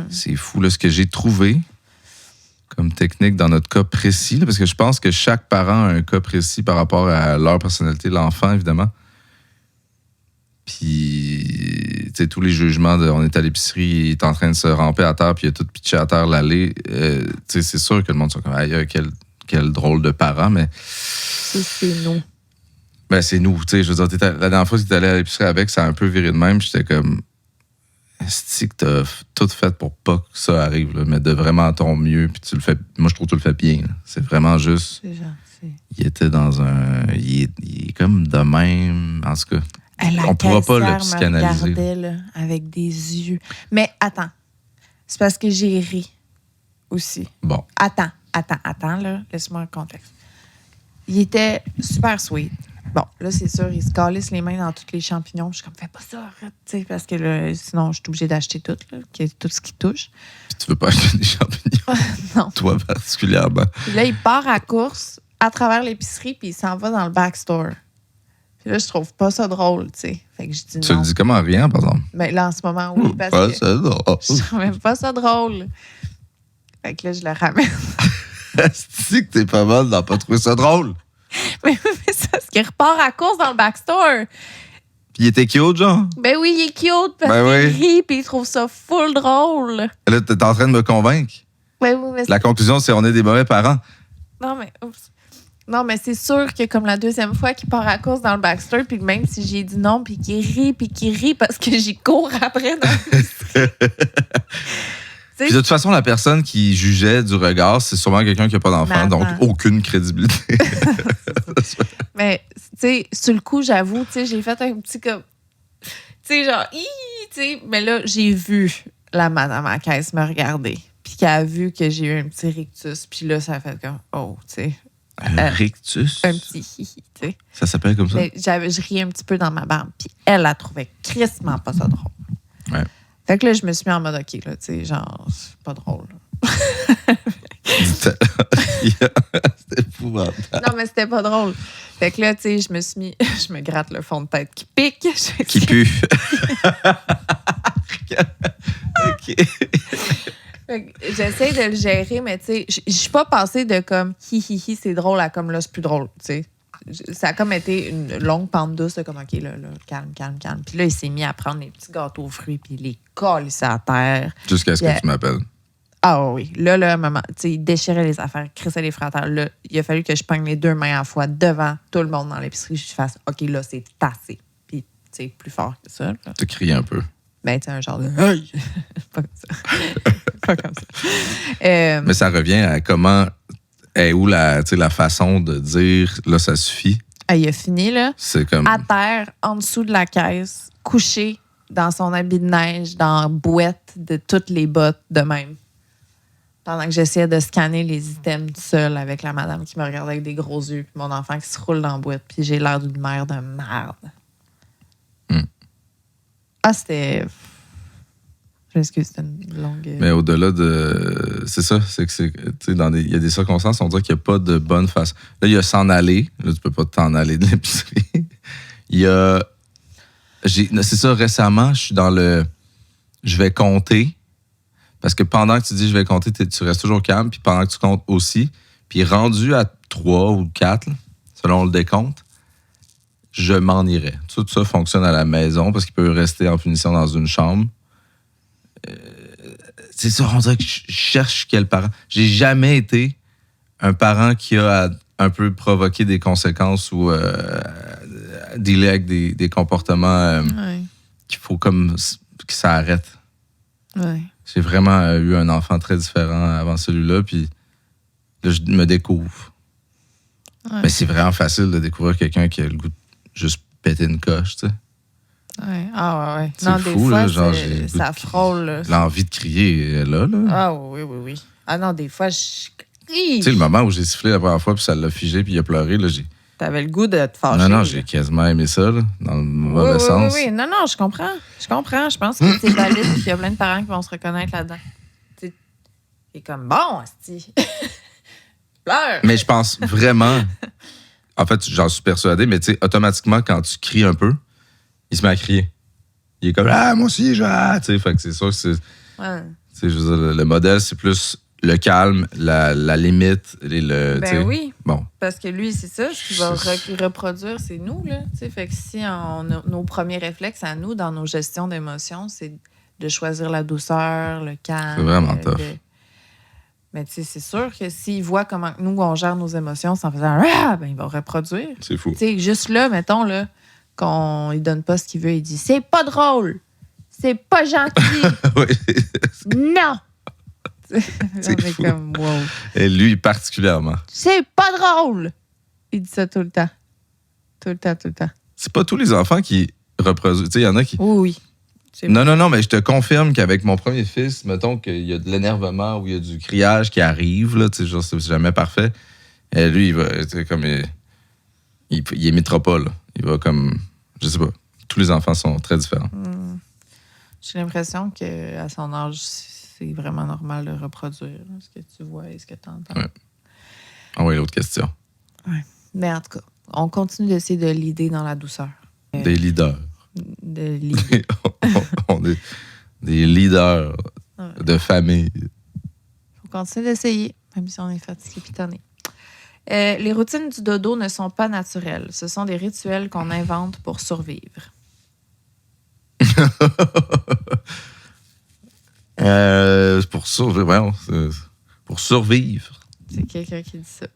C'est fou, là, ce que j'ai trouvé comme technique dans notre cas précis, là, parce que je pense que chaque parent a un cas précis par rapport à leur personnalité, l'enfant, évidemment. Puis, tu sais, tous les jugements on est à l'épicerie, il est en train de se ramper à terre, puis il a tout pitché à terre l'allée. Tu sais, c'est sûr que le monde sont comme, aïe, quel drôle de parent, mais. Ça, c'est nous. Ben, c'est nous, tu sais. Je veux dire, la dernière fois que tu allé à l'épicerie avec, ça a un peu viré de même, j'étais comme. Est-ce que t'as tout fait pour pas que ça arrive, là, mais de vraiment ton mieux, puis tu le fais. Moi, je trouve que tu le fais bien. Là. C'est vraiment juste. C'est gentil. Il était dans un. Il est comme de même. En tout cas, on pourra pas le psychanalyser. Me regardait, là, avec des yeux. Mais attends. C'est parce que j'ai ri aussi. Bon. Attends, là. Laisse-moi un contexte. Il était super sweet. Bon, là, c'est sûr, il se calisse les mains dans tous les champignons. Je suis comme, fais pas ça, arrête, tu sais, parce que là, sinon, je suis obligée d'acheter tout, là, tout ce qui touche. Puis tu veux pas acheter des champignons? Non. Toi particulièrement. Puis là, il part à course à travers l'épicerie, puis il s'en va dans le backstore. Puis là, je trouve pas ça drôle, tu sais. Fait que je dis Tu non. le dis comme en rien, par exemple. Mais là, en ce moment, oui, parce Pas que ça, non. je trouve même pas ça drôle. Fait que là, je le ramène. Est-ce que t'es pas mal dans pas trouver ça drôle? mais c'est parce qu'il repart à course dans le backstore. Puis il était cute, genre? Ben oui, il est cute parce Ben qu'il oui. rit puis il trouve ça full drôle. Là, t'es en train de me convaincre. Ben oui, mais La conclusion, c'est on est des mauvais parents. non, mais oups. Non, mais c'est sûr que comme la deuxième fois qu'il part à course dans le backstore, puis même si j'ai dit non, puis qu'il rit parce que j'y cours après dans le Puis de toute façon, la personne qui jugeait du regard, c'est sûrement quelqu'un qui n'a pas d'enfant, Mais donc attends. aucune crédibilité. Mais, tu sais, sur le coup, j'avoue, tu sais, j'ai fait un petit comme. Tu sais, genre, tu sais, mais là, j'ai vu la madame à la caisse me regarder, puis qu'elle a vu que j'ai eu un petit rictus, puis là, ça a fait comme, oh, tu sais, Un rictus? un petit hihi, tu sais. Ça s'appelle comme ça? Mais je riais un petit peu dans ma barbe, puis elle a trouvé crissement pas ça drôle. Ouais. Fait que là, je me suis mis en mode OK, là, tu sais, genre, c'est pas drôle. C'était épouvantable. Non, mais c'était pas drôle. Fait que là, tu sais, je me suis mis, je me gratte le fond de tête qui pique. Qui pue. OK. Fait que j'essaie de le gérer, mais tu sais, je suis pas passée de comme hi hi hi, c'est drôle à comme là, c'est plus drôle, tu sais. Ça a comme été une longue pente douce, de comme OK, là, calme. Puis là, il s'est mis à prendre les petits gâteaux aux fruits, puis il les colle à terre. Jusqu'à ce que tu m'appelles. Ah oui. Là, à un moment, tu sais, il déchirait les affaires, crissait les freins à terre. Là, il a fallu que je pogne les deux mains à la fois devant tout le monde dans l'épicerie. Je fasse OK, là, c'est assez. Puis, tu sais, plus fort que ça. Là. Tu cries un peu. Ben, tu sais, un genre de hey! Pas comme ça. Pas comme ça. Mais ça revient à comment est où la façon de dire là, ça suffit. Il a fini, là, C'est comme. à terre, en dessous de la caisse, couché dans son habit de neige, dans la bouette de toutes les bottes de même. Pendant que j'essayais de scanner les items seul avec la madame qui me regardait avec des gros yeux, puis mon enfant qui se roule dans la boîte, puis j'ai l'air d'une mère de merde. Ah, c'était. Je m'excuse, c'était une longue. Mais au-delà de. C'est ça, c'est que c'est. Tu sais, il y a des circonstances, on dirait qu'il n'y a pas de bonne façon. Là, il y a s'en aller. Là, tu peux pas t'en aller de l'épicerie. Il y a. C'est ça, récemment, je suis dans le. Je vais compter. Parce que pendant que tu dis je vais compter, tu restes toujours calme. Puis pendant que tu comptes aussi. Puis rendu à 3 ou 4, selon le décompte, je m'en irais. Tout ça fonctionne à la maison parce qu'il peut rester en punition dans une chambre. C'est ça, on dirait que je cherche quel parent. J'ai jamais été un parent qui a un peu provoqué des conséquences ou dealer avec des comportements Ouais. qu'il faut comme que ça arrête. Ouais. J'ai vraiment eu un enfant très différent avant celui-là, puis là, je me découvre. Ouais. Mais c'est vraiment facile de découvrir quelqu'un qui a le goût de juste péter une coche, tu sais. Ouais. Ah, ouais. C'est Non, fou, des fois, là, genre, j'ai le goût ça de- frôle. Là. L'envie de crier est là. Ah, oui. Ah, non, des fois, je crie. Tu sais, le moment où j'ai sifflé la première fois, puis ça l'a figé, puis il a pleuré, là, j'ai... T'avais le goût de te fâcher. Non, là. j'ai quasiment aimé ça, là, dans le mauvais sens. Oui. Non, je comprends. Je pense que c'est valide et qu'il y a plein de parents qui vont se reconnaître là-dedans. Tu sais, c'est comme, bon, asti. Pleure. Mais je pense vraiment... En fait, j'en suis persuadé, mais tu sais, automatiquement, quand tu cries un peu, il se met à crier. Il est comme « Ah, moi aussi, tu sais, fait que c'est sûr que c'est... Ouais. Tu sais, je veux dire, le modèle, c'est plus le calme, la limite, tu sais. oui. Bon, Parce que lui, c'est ça, ce qu'il va reproduire, c'est nous, là. Tu sais, fait que si nos premiers réflexes à nous, dans nos gestions d'émotions, c'est de choisir la douceur, le calme. C'est vraiment tough. Mais tu sais, c'est sûr que s'il voit comment nous, on gère nos émotions sans faisant « Ah! » ben il va reproduire. c'est fou. Tu sais, juste là, mettons, là, qu'on lui donne pas ce qu'il veut, il dit « C'est pas drôle! C'est pas gentil! Oui, Non! » C'est On est fou. comme « Wow! et lui particulièrement. C'est pas drôle! » Il dit ça tout le temps. Tout le temps, tout le temps. C'est pas tous les enfants qui reproduisent. Tu sais, il y en a qui... Oui, oui. C'est Non, mais je te confirme qu'avec mon premier fils, mettons qu'il y a de l'énervement ou il y a du criage qui arrive, là, tu sais, genre, c'est jamais parfait. Et lui, il va, tu sais, comme il imitera pas, là. Il va comme, je sais pas. Tous les enfants sont très différents. J'ai l'impression qu'à son âge, c'est vraiment normal de reproduire là, ce que tu vois et ce que tu entends. Ouais. Ah oui, l'autre question. Mais en tout cas, on continue d'essayer de l'idée dans la douceur. Des leaders. De l'idée. On est des leaders Ouais. de famille. Faut continuer d'essayer, même si on est fatigué et tanné. Les routines du dodo ne sont pas naturelles. Ce sont des rituels qu'on invente pour survivre. Pour survivre. Voyons, pour survivre. C'est quelqu'un qui dit ça.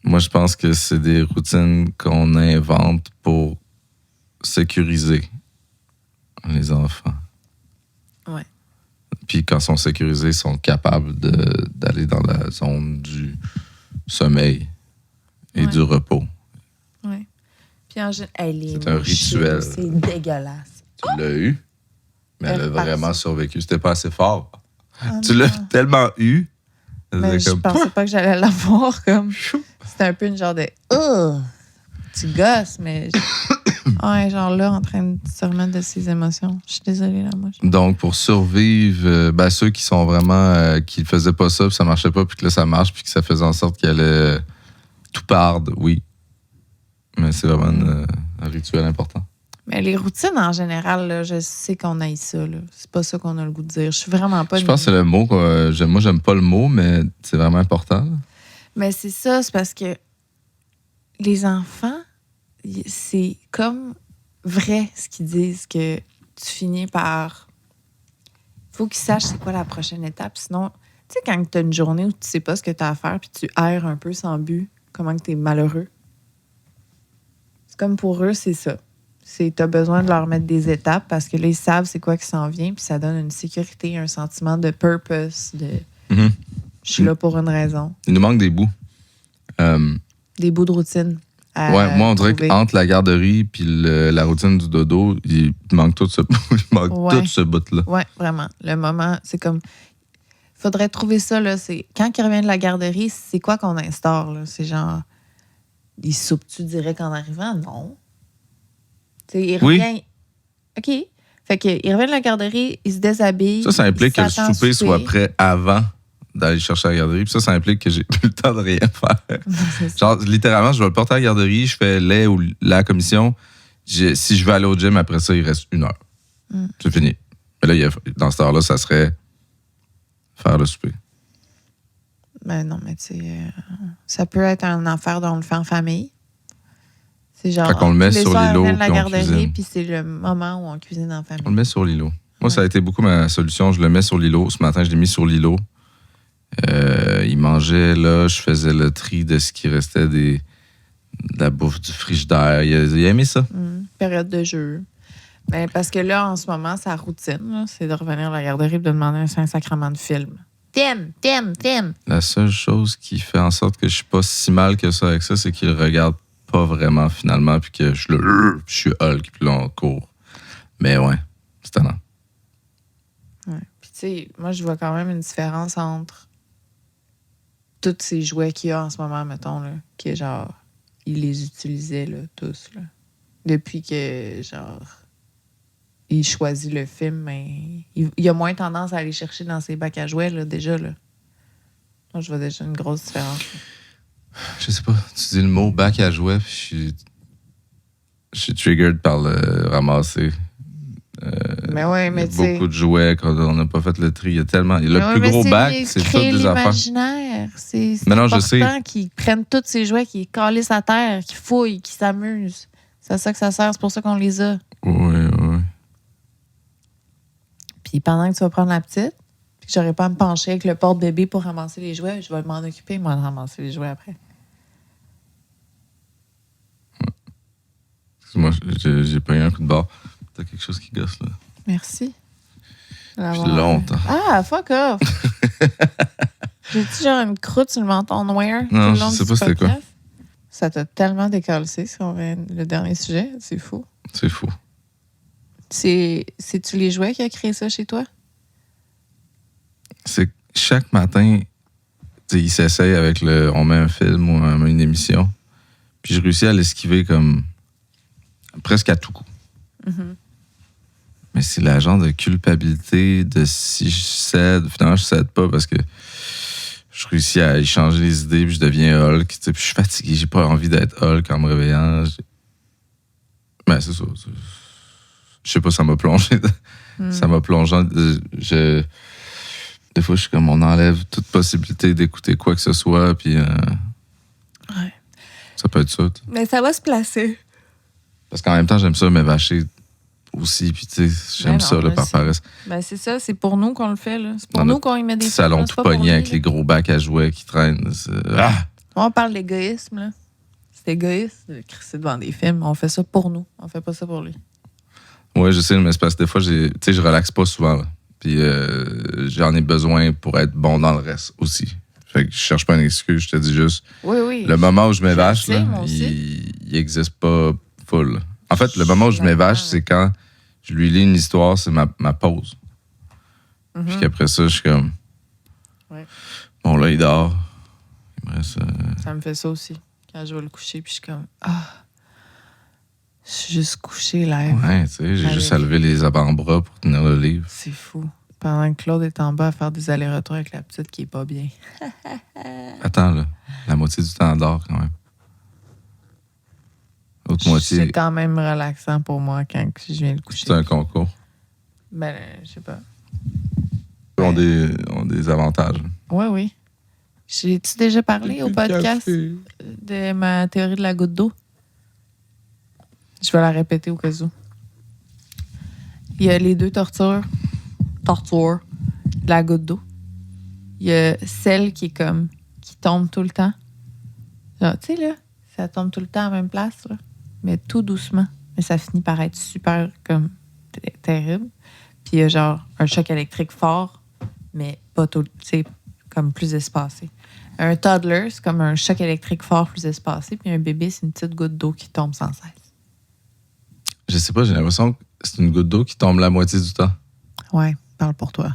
Moi, je pense que c'est des routines qu'on invente pour sécuriser les enfants. Ouais. Puis quand ils sont sécurisés, ils sont capables d'aller dans la zone du sommeil et Ouais. du repos. Ouais. Puis en général, C'est un rituel. C'est dégueulasse. Tu l'as eu, mais elle a reparti. vraiment survécu. C'était pas assez fort. Ah Tu l'as non. tellement eu. Mais c'est je pensais pas que j'allais l'avoir comme. C'était un peu une genre de. Tu gosses, mais. Ouais, genre là, en train de se remettre de ses émotions. Je suis désolée, là, moi. Donc, pour survivre, ceux qui sont vraiment. Qui faisaient pas ça, puis ça marchait pas, puis que là, ça marche, puis que ça faisait en sorte qu'elle allait tout perdre, oui. Mais c'est vraiment un rituel important. Mais les routines, en général, là, je sais qu'on aille ça. Là. C'est pas ça qu'on a le goût de dire. Je suis vraiment pas. Je pense que c'est le mot. Moi, j'aime pas le mot, mais c'est vraiment important. Mais c'est ça, c'est parce que les enfants, c'est comme vrai ce qu'ils disent, que tu finis par. Il faut qu'ils sachent c'est quoi la prochaine étape. Sinon, tu sais, quand tu as une journée où tu sais pas ce que tu as à faire puis tu erres un peu sans but, comment que tu es malheureux. C'est comme pour eux, c'est ça. Tu as besoin de leur mettre des étapes parce que là, ils savent c'est quoi qui s'en vient puis ça donne une sécurité, un sentiment de purpose, de Mhm. je suis là pour une raison. Il nous manque des bouts. Des bouts de routine. à Ouais, moi, on dirait trouver. qu'entre la garderie puis la routine du dodo, il manque tout ce, il manque Ouais. tout ce bout-là. Oui, vraiment. Le moment, c'est comme. Il faudrait trouver ça, là. C'est... Quand il revient de la garderie, c'est quoi qu'on instaure, là? C'est genre. Il soupe-tu direct en arrivant? Non. Tu sais, il Oui. revient. OK. Fait qu'il revient de la garderie, il se déshabille. Ça implique que il le s'attend à souper soit prêt avant d'aller chercher à la garderie. Puis ça implique que j'ai plus le temps de rien faire. C'est ça. Genre, littéralement, je vais le porter à la garderie, je fais lait ou la commission. Si je veux aller au gym, après ça, il reste 1 heure. Mm. C'est fini. Mais là, dans cette heure-là, ça serait faire le souper. Ben non, mais tu sais, ça peut être un affaire dont on le fait en famille. C'est genre. Fait qu'on le met tous les sur soirs, l'îlot, on vient de la puis on garderie, cuisine. puis c'est le moment où on cuisine en famille. On le met sur l'îlot. Moi, ça a Ouais. été beaucoup ma solution. Je le mets sur l'îlot. Ce matin, je l'ai mis sur l'îlot. Il mangeait, là, je faisais le tri de ce qui restait de la bouffe du frigidaire. Il a aimé ça. Période de jeu. Ben, parce que là, en ce moment, sa routine, là, c'est de revenir à la garderie et de demander un Saint-Sacrement de film. T'aimes. La seule chose qui fait en sorte que je suis pas si mal que ça avec ça, c'est qu'il regarde pas vraiment finalement, puis que je suis Hulk, puis là, on court. Mais ouais, c'est talent. Ouais. Puis, tu sais, moi, je vois quand même une différence entre tous ces jouets qu'il y a en ce moment, mettons, là, qui est genre, il les utilisait, là, tous, là. Depuis que, genre, il choisit le film, mais il a moins tendance à aller chercher dans ses bacs à jouets, là, déjà, là. Moi, je vois déjà une grosse différence. Je sais pas, tu dis le mot bac à jouets, puis je suis triggered par le ramasser. Mais oui, mais il y tu sais. a beaucoup de jouets qu'on n'a pas fait le tri. Il y a tellement. Le Mais plus oui, gros mais bac, c'est toutes créer des affaires. l'imaginaire. C'est Mais non, je important sais. qu'ils prennent tous ces jouets, qu'ils calissent à terre, qu'ils fouillent, qu'ils s'amusent. C'est à ça que ça sert, c'est pour ça qu'on les a. Oui. Puis pendant que tu vas prendre la petite, puis que j'aurais pas à me pencher avec le porte-bébé pour ramasser les jouets, je vais m'en occuper, moi, de ramasser les jouets après. Excuse-moi, j'ai pas eu un coup de barre. T'as quelque chose qui gosse, là. Merci. Depuis longtemps. Ah, fuck off! J'ai-tu genre une croûte sur le menton noir? Non, tout le je long sais du pas c'était quoi. podcast? Ça t'a tellement décalcé sur le dernier sujet. C'est fou. C'est fou. C'est-tu les jouets qui a créé ça chez toi? C'est que chaque matin, tu sais, il s'essaye avec on met un film ou une émission. Puis je réussis à l'esquiver comme presque à tout coup. Mm-hmm. Mais c'est la genre de culpabilité de si je cède. Finalement, je cède pas parce que je réussis à échanger les idées puis je deviens Hulk. Tu sais, puis je suis fatigué. J'ai pas envie d'être Hulk en me réveillant. Mais c'est ça. Je sais pas, ça m'a plongé. Ça m'a plongé. Des fois, je suis comme, on enlève toute possibilité d'écouter quoi que ce soit. Puis Ouais. ça peut être ça. Mais ça va se placer. Parce qu'en même temps, j'aime ça m'évacher aussi. Puis tu sais, j'aime Ben ça non, là, moi par aussi. paresse. Ben c'est ça, c'est pour nous qu'on le fait. Là. C'est pour Dans nous notre qu'on y met des Salon films, tout c'est pas pour pogné lui, avec là. les gros bacs à jouets qui traînent. Ah! On parle d'égoïsme, là. C'est égoïste de crisser devant des films. On fait ça pour nous. On fait pas ça pour lui. Ouais, je sais, mais c'est parce que des fois, tu sais, je relaxe pas souvent. Là. Puis j'en ai besoin pour être bon dans le reste aussi. Fait que je cherche pas une excuse, je te dis juste. Oui. Le moment où je m'évache, Je sais, là, moi aussi. il existe pas full. En fait, le moment où je D'accord. m'évache, c'est quand je lui lis une histoire, c'est ma pause. Mhm. Puis qu'après ça, je suis comme. Ouais. Bon, là, il dort. Il me reste. Ça me fait ça aussi. Quand je vais le coucher, puis je suis comme, je suis juste couché, là. Ouais, tu sais, j'ai Avec- juste à lever les avant-bras pour tenir le livre. C'est fou. Pendant que Claude est en bas à faire des allers-retours avec la petite qui est pas bien. Attends, là. La moitié du temps, elle dort quand même. L'autre C'est moitié, quand même relaxant pour moi quand je viens le coucher. c'est un concours. Ben, je sais pas. Ils ont des avantages. Oui. J'ai-tu déjà parlé au podcast de ma théorie de la goutte d'eau? Je vais la répéter au cas où. Il y a les deux tortures de la goutte d'eau. Il y a celle qui est comme, qui tombe tout le temps. Genre, tu sais, là, ça tombe tout le temps à la même place, là, mais tout doucement. Mais ça finit par être super, comme, terrible. Puis il y a genre un choc électrique fort, mais pas tout, tu sais, comme plus espacé. Un toddler, c'est comme un choc électrique fort, plus espacé. Puis un bébé, c'est une petite goutte d'eau qui tombe sans cesse. Je sais pas, j'ai l'impression que c'est une goutte d'eau qui tombe la moitié du temps. Ouais, parle pour toi.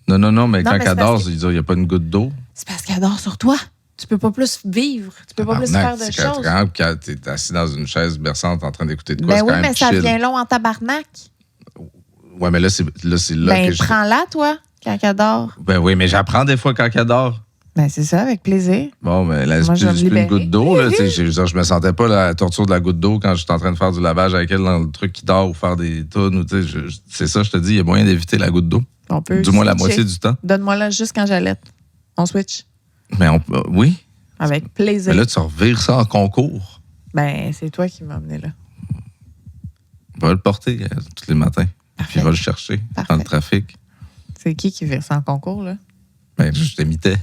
Non, mais Non, quand mais elle c'est dort, parce que- il n'y a pas une goutte d'eau. C'est parce qu'elle dort sur toi. Tu peux pas plus vivre. Tu peux pas plus faire de choses. Quand t'es assis dans une chaise berçante en train d'écouter de quoi, Ben c'est oui, quand même mais ça chill. vient long en tabarnak. Ouais, mais là, c'est là Ben, que je... prends-la, toi, quand elle dort. Ben oui, mais j'apprends des fois quand elle dort. Ben, c'est ça, avec plaisir. Bon, mais là, Moi, c'est je vais me plus une libérer. goutte d'eau. Là, tu sais, je me sentais pas la torture de la goutte d'eau quand j'étais en train de faire du lavage avec elle dans le truc qui dort ou faire des tonnes. Ou, tu sais, c'est ça, je te dis, il y a moyen d'éviter la goutte d'eau. On peut Du moins la switcher. moitié du temps. Donne-moi là juste quand j'allaite. On switch. Mais oui. Avec plaisir. Mais là, tu revires ça en concours. Ben, c'est toi qui m'as amené là. On va le porter tous les matins. Puis Parfait. il va le chercher Parfait. dans le trafic. C'est qui vire ça en concours, là? Ben, je t'imitais.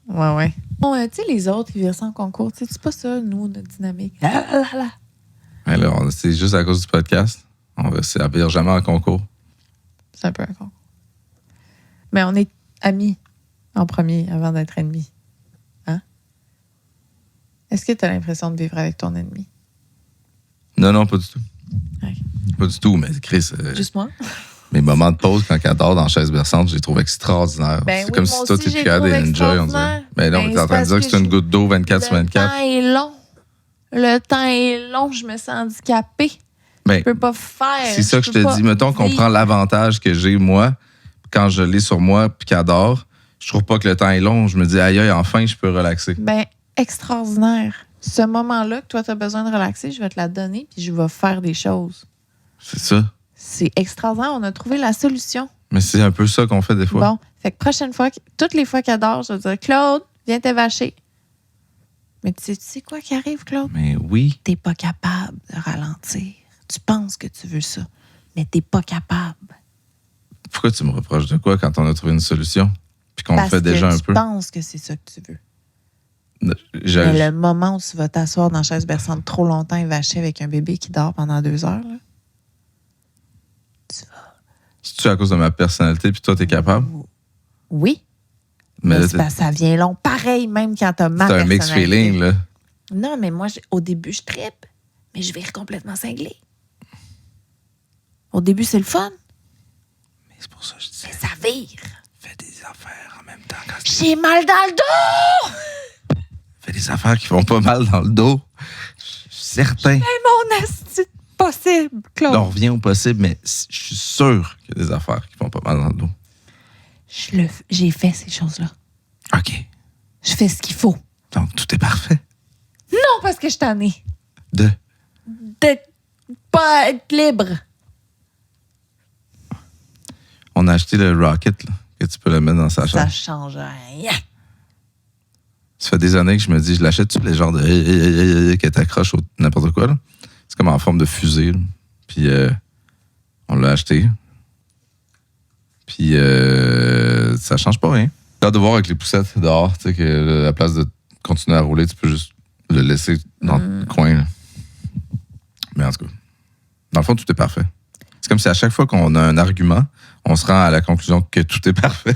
Ouais. Bon, tu sais, les autres, ils virent ça en concours. Tu sais, c'est pas ça, nous, notre dynamique. Ah là. Ben là, c'est juste à cause du podcast. On va servir jamais en concours. C'est un peu un concours. Mais on est amis en premier avant d'être ennemis. Hein? Est-ce que tu as l'impression de vivre avec ton ennemi? Non, pas du tout. Ok. Pas du tout, mais Chris, Juste moi? mes moments de pause quand elle dort dans la chaise berçante, je les trouve extraordinaires. Ben c'est oui, comme moi si toi, aussi, tu j'ai étais capable trouvé d'enjoy, on dirait. extraordinaire. Mais non, Ben, mais t'es en c'est train de parce dire que que c'est une je- goutte d'eau 24 sur Le 24. temps est long. Le temps est long. Je me sens handicapée. Ben, Je peux pas faire. c'est ça que je peux te pas dis. Mettons qu'on vivre. prend l'avantage que j'ai, moi, quand je l'ai sur moi puis qu'elle dort, je trouve pas que le temps est long. Je me dis, aïe, enfin, je peux relaxer. Ben, extraordinaire. Ce moment-là que toi, tu as besoin de relaxer, je vais te la donner puis je vais faire des choses. C'est ça. C'est extraordinaire. On a trouvé la solution. Mais c'est un peu ça qu'on fait des fois. Bon, fait que prochaine fois, toutes les fois qu'elle dort, je vais dire Claude, viens te vacher. Mais tu sais quoi qui arrive, Claude? Mais oui. T'es pas capable de ralentir. Tu penses que tu veux ça, mais t'es pas capable. Pourquoi tu me reproches de quoi quand on a trouvé une solution? Puis qu'on le Parce fait déjà que un tu peu? penses que c'est ça que tu veux. Mais Je- le moment où tu vas t'asseoir dans la chaise berçante trop longtemps et vacher avec un bébé qui dort pendant 2 heures, là, C'est-tu à cause de ma personnalité puis toi, t'es capable? oui. Mais Mais là, c'est parce que ça vient long. Pareil, même quand t'as ma c'est un mixed personnalité. feeling, là. Non, mais moi, au début, je trippe, mais je vire complètement cinglé. Au début, c'est le fun, Mais c'est pour ça que je dis, mais ça vire. fais des affaires en même temps. J'ai mal dans le dos! Fais des affaires qui font pas mal dans le dos. Je suis certain. Mais mon asti possible, Claude. Là, on revient au possible, mais je suis sûr qu'il y a des affaires qui font pas mal dans le dos. J'ai fait ces choses-là. OK. Je fais ce qu'il faut. Donc, tout est parfait. Non, parce que je t'en ai. De Pas être libre. On a acheté le Rocket, là, que tu peux le mettre dans sa Ça chambre. change rien. Ça fait des années que je me dis, je l'achète, tu les genres de que t'accroches au n'importe quoi, là. C'est comme en forme de fusée, là. Puis, on l'a acheté. Puis, ça change pas rien. J'ai hâte de voir avec les poussettes dehors, tu sais, que là, à la place de continuer à rouler, tu peux juste le laisser dans le coin, là. Mais en tout cas, dans le fond, tout est parfait. C'est comme si à chaque fois qu'on a un argument, on se rend à la conclusion que tout est parfait.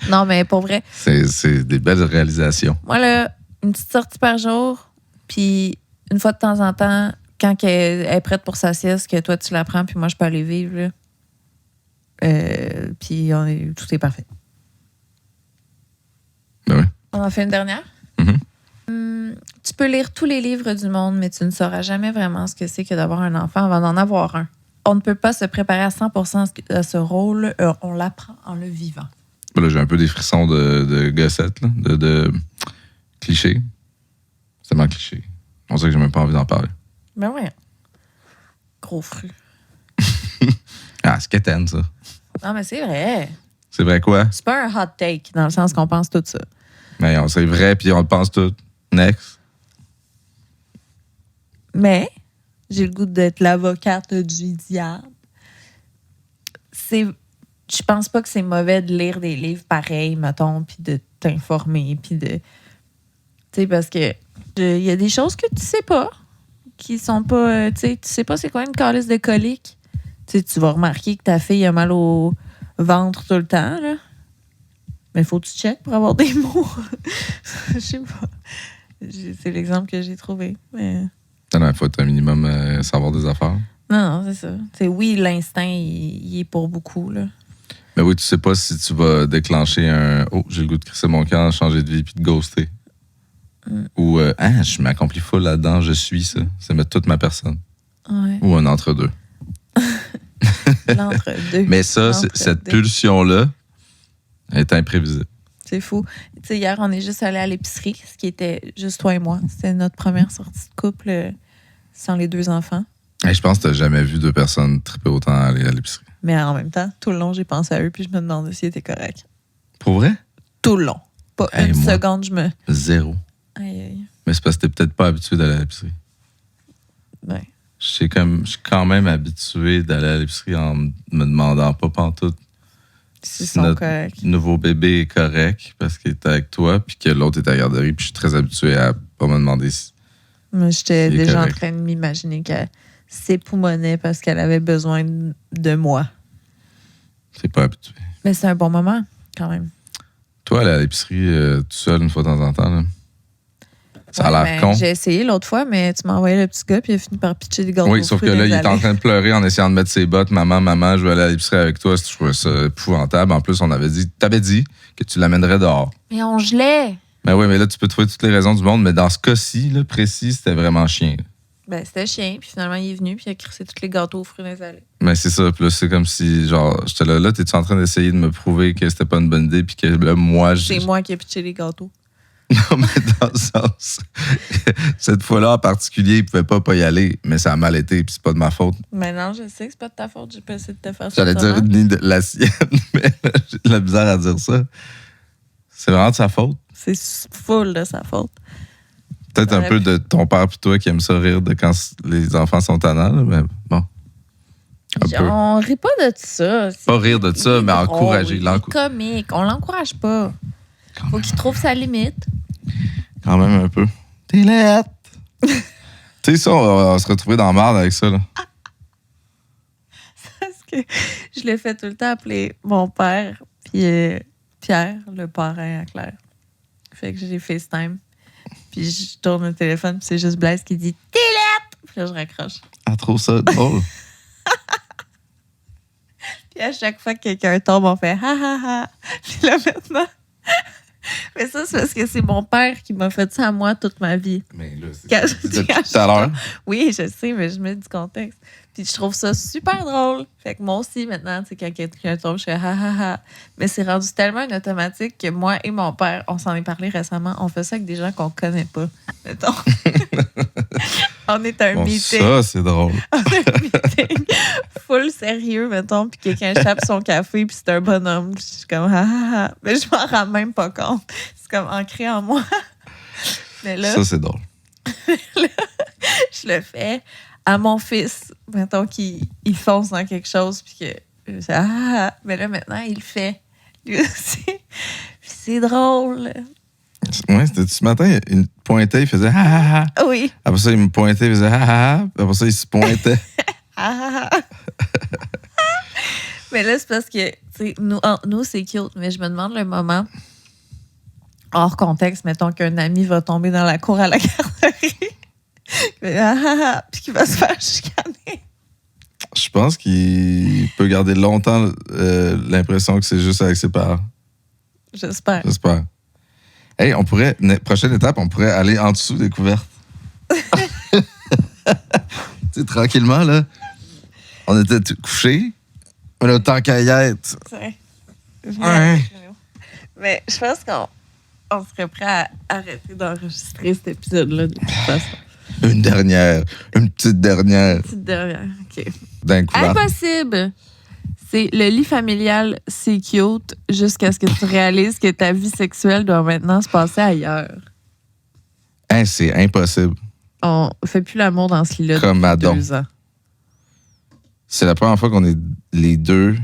Non, mais pour vrai, C'est des belles réalisations. moi, là, une petite sortie par jour, puis une fois de temps en temps, quand elle est prête pour sa sieste, que toi, tu la prends, puis moi, je peux aller vivre, là. Puis tout est parfait. Ben oui. On en fait une dernière? Mhm. Tu peux lire tous les livres du monde, mais tu ne sauras jamais vraiment ce que c'est que d'avoir un enfant avant d'en avoir un. On ne peut pas se préparer à 100% à ce rôle. On l'apprend en le vivant. Là, j'ai un peu des frissons de gossette, là, de clichés. C'est tellement cliché. On dirait que j'ai même pas envie d'en parler. Ben ouais. Gros fru. Ah, c'est quétaine, ça. Non, mais c'est vrai. C'est vrai quoi? C'est pas un hot take, dans le sens qu'on pense tout ça. Mais c'est vrai, puis on le pense tout. Next. Mais j'ai le goût d'être l'avocate du diable. Je pense pas que c'est mauvais de lire des livres pareils, mettons, puis de t'informer, puis de... Tu sais, parce que il y a des choses que tu sais pas, qui sont pas... tu sais pas c'est quoi une calice de colique. Tu sais, tu vas remarquer que ta fille a mal au ventre tout le temps, là. Mais faut que tu checkes pour avoir des mots. Je sais pas. C'est l'exemple que j'ai trouvé. Mais... Il faut être un minimum savoir des affaires. Non, c'est ça. T'sais, oui, l'instinct, il est pour beaucoup, là. Mais oui, tu sais pas si tu vas déclencher un « Oh, j'ai le goût de crisser mon camp, changer de vie puis de ghoster. Ou « Ah, je m'accomplis full là-dedans, je suis ça. » C'est mettre toute ma personne. Ouais. Ou un entre-deux. L'entre-deux. Mais ça, L'entre-deux. cette pulsion-là est imprévisible. C'est fou. Tu sais, hier, on est juste allé à l'épicerie, ce qui était juste toi et moi. C'était notre première sortie de couple sans les 2 enfants. Hey, je pense que t'as jamais vu 2 personnes triper autant à aller à l'épicerie. Mais en même temps, tout le long, j'ai pensé à eux puis je me demandais s'ils étaient corrects. Pour vrai? Tout le long. Pas Hey, une moi. seconde, je me... Zéro. Aïe, aïe. Mais c'est parce que t'es peut-être pas habitué d'aller à l'épicerie. Ouais. Je suis quand même habitué d'aller à l'épicerie en me demandant pas pantoute Ils si sont notre corrects. nouveau bébé est correct parce qu'il est avec toi puis que l'autre est à la garderie puis je suis très habitué à pas me demander si... Moi, j'étais Il est déjà correct. en train de m'imaginer qu'elle s'époumonnait parce qu'elle avait besoin de moi. C'est pas habitué. Mais c'est un bon moment, quand même. Toi, aller à l'épicerie tout seul une fois de temps en temps, là, ça a Ouais, l'air ben, con. J'ai essayé l'autre fois, mais tu m'as envoyé le petit gars puis il a fini par pitcher des gâteaux. Oui, sauf que là, il est en train de pleurer en essayant de mettre ses bottes. Maman, je veux aller à l'épicerie avec toi. Je trouvais ça épouvantable. En plus, t'avais dit que tu l'amènerais dehors. Mais on gelait. Ben oui, mais là, tu peux trouver toutes les raisons du monde, mais dans ce cas-ci, là, précis, c'était vraiment chien. Ben, c'était chien. Puis finalement, il est venu puis il a crissé tous les gâteaux aux fruits des allées. Mais c'est ça. Puis là, c'est comme si, genre, j'étais là, t'es-tu en train d'essayer de me prouver que c'était pas une bonne idée, puis que là, moi, C'est moi qui ai pitché les gâteaux. Non, mais dans le sens. Cette fois-là en particulier, il pouvait pas y aller, mais ça a mal été, puis c'est pas de ma faute. Mais non, je sais que c'est pas de ta faute. J'ai pas essayé de te faire ça. J'allais dire ni de la sienne, mais j'ai de la misère à dire ça. C'est vraiment de sa faute. C'est full de sa faute. Peut-être un peu de ton père puis toi qui aime ça rire de quand les enfants sont tannants, là, mais bon. Un peu. On rit pas de ça. Pas rire de ça, mais encourager. Il est comique. On l'encourage pas. Faut qu'il trouve sa limite. Quand même un peu. T'es laite! Tu sais, ça, on va se retrouver dans la merde avec ça, là. Parce que je l'ai fait tout le temps appeler mon père, puis Pierre, le parrain à Claire. Fait que j'ai FaceTime. Puis je tourne le téléphone, puis c'est juste Blaise qui dit « T'es laite! » Puis là, je raccroche. Elle trouve ça drôle. Puis à chaque fois que quelqu'un tombe, on fait « Ha ha ha! » Puis là, maintenant... Mais ça, c'est parce que c'est mon père qui m'a fait ça à moi toute ma vie. Mais là, Quand c'est je- depuis tout à l'heure. Oui, je sais, mais je mets du contexte. Puis je trouve ça super drôle. Fait que moi aussi, maintenant, tu sais, quand quelqu'un tombe, je fais ha ha ha. Mais c'est rendu tellement une automatique que moi et mon père, on s'en est parlé récemment, on fait ça avec des gens qu'on connaît pas. Mettons. On est à un Bon, meeting. ça, c'est drôle. On est à un meeting full sérieux, mettons, puis quelqu'un échappe son café, puis c'est un bonhomme. Puis je suis comme ha ha ha. Mais je m'en rends même pas compte. C'est comme ancré en moi. Mais là, Ça, c'est drôle. je le fais à mon fils, mettons qu'il fonce dans quelque chose, puis que je fais, ah, mais là, maintenant, il le fait. Lui aussi. Puis c'est drôle. Ouais, c'était ce matin, il me pointait, il faisait ha ha ha. Oui. Après ça, il me pointait, il faisait ha ha ha. Après ça, il se pointait. Ah. Mais là, c'est parce que, tu sais, nous, c'est cute, mais je me demande le moment, hors contexte, mettons qu'un ami va tomber dans la cour à la garderie. Puis qu'il va se faire chicaner. Je pense qu'il peut garder longtemps l'impression que c'est juste avec ses parents. J'espère. J'espère. Hey, on pourrait, prochaine étape, on pourrait aller en dessous des couvertes. Tu sais, tranquillement, là, on était couchés. Mais là, tant qu'à y être. Ouais. Mais je pense qu'on serait prêt à arrêter d'enregistrer cet épisode-là de toute façon. Une petite dernière. Petite dernière, OK. D'un couvert. Impossible! C'est le lit familial, c'est cute, jusqu'à ce que tu réalises que ta vie sexuelle doit maintenant se passer ailleurs. Hein, c'est impossible. On fait plus l'amour dans ce lit-là Comme depuis Madon. 2 ans. C'est la première fois qu'on est les deux,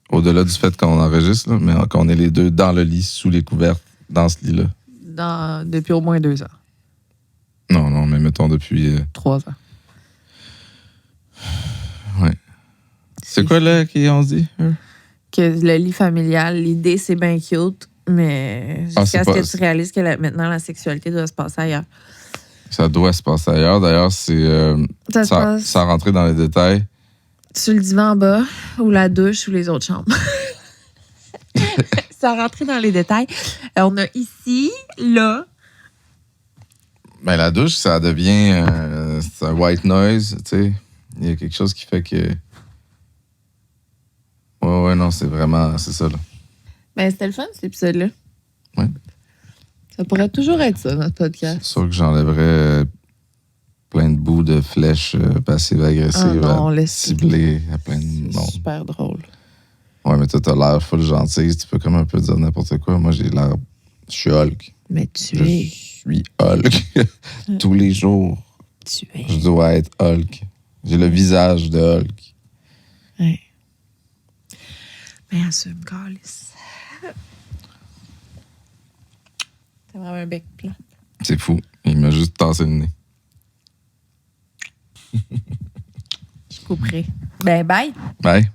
au-delà du fait qu'on enregistre, là, mais qu'on est les deux dans le lit, sous les couvertes, dans ce lit-là. Depuis au moins 2 ans. Non, mais mettons depuis... 3 ans. Ouais. C'est quoi, là, qu'on se dit? Que le lit familial, l'idée, c'est bien cute, mais Ah, jusqu'à c'est ce pas- que tu réalises que maintenant, la sexualité doit se passer ailleurs. Ça doit se passer ailleurs. D'ailleurs, c'est Ça se passe sans rentrer dans les détails. sur le divan en bas, ou la douche, ou les autres chambres. Sans rentrer dans les détails. On a ici, là, Ben, la douche, ça devient c'est un white noise, tu sais. Il y a quelque chose qui fait que... Ouais, non, c'est vraiment... C'est ça, là. ben, c'était le fun, cet épisode-là. Ouais. Ça pourrait toujours être ça, notre C'est podcast. sûr que j'enlèverais plein de bouts de flèches passives-agressives Ah non, à laisse- cibler à plein de C'est monde. super drôle. Ouais, mais toi, t'as l'air full gentil. Tu peux comme un peu dire n'importe quoi. Moi, j'ai l'air... Je suis Hulk. Mais tu Je es. suis Hulk. Tous les jours, Tu es. je dois être Hulk. J'ai le visage de Hulk. Ouais. Mais assume, calice. T'as vraiment un bec plat. C'est fou. Il m'a juste tassé le nez. Je couperai. Ben, bye. Bye.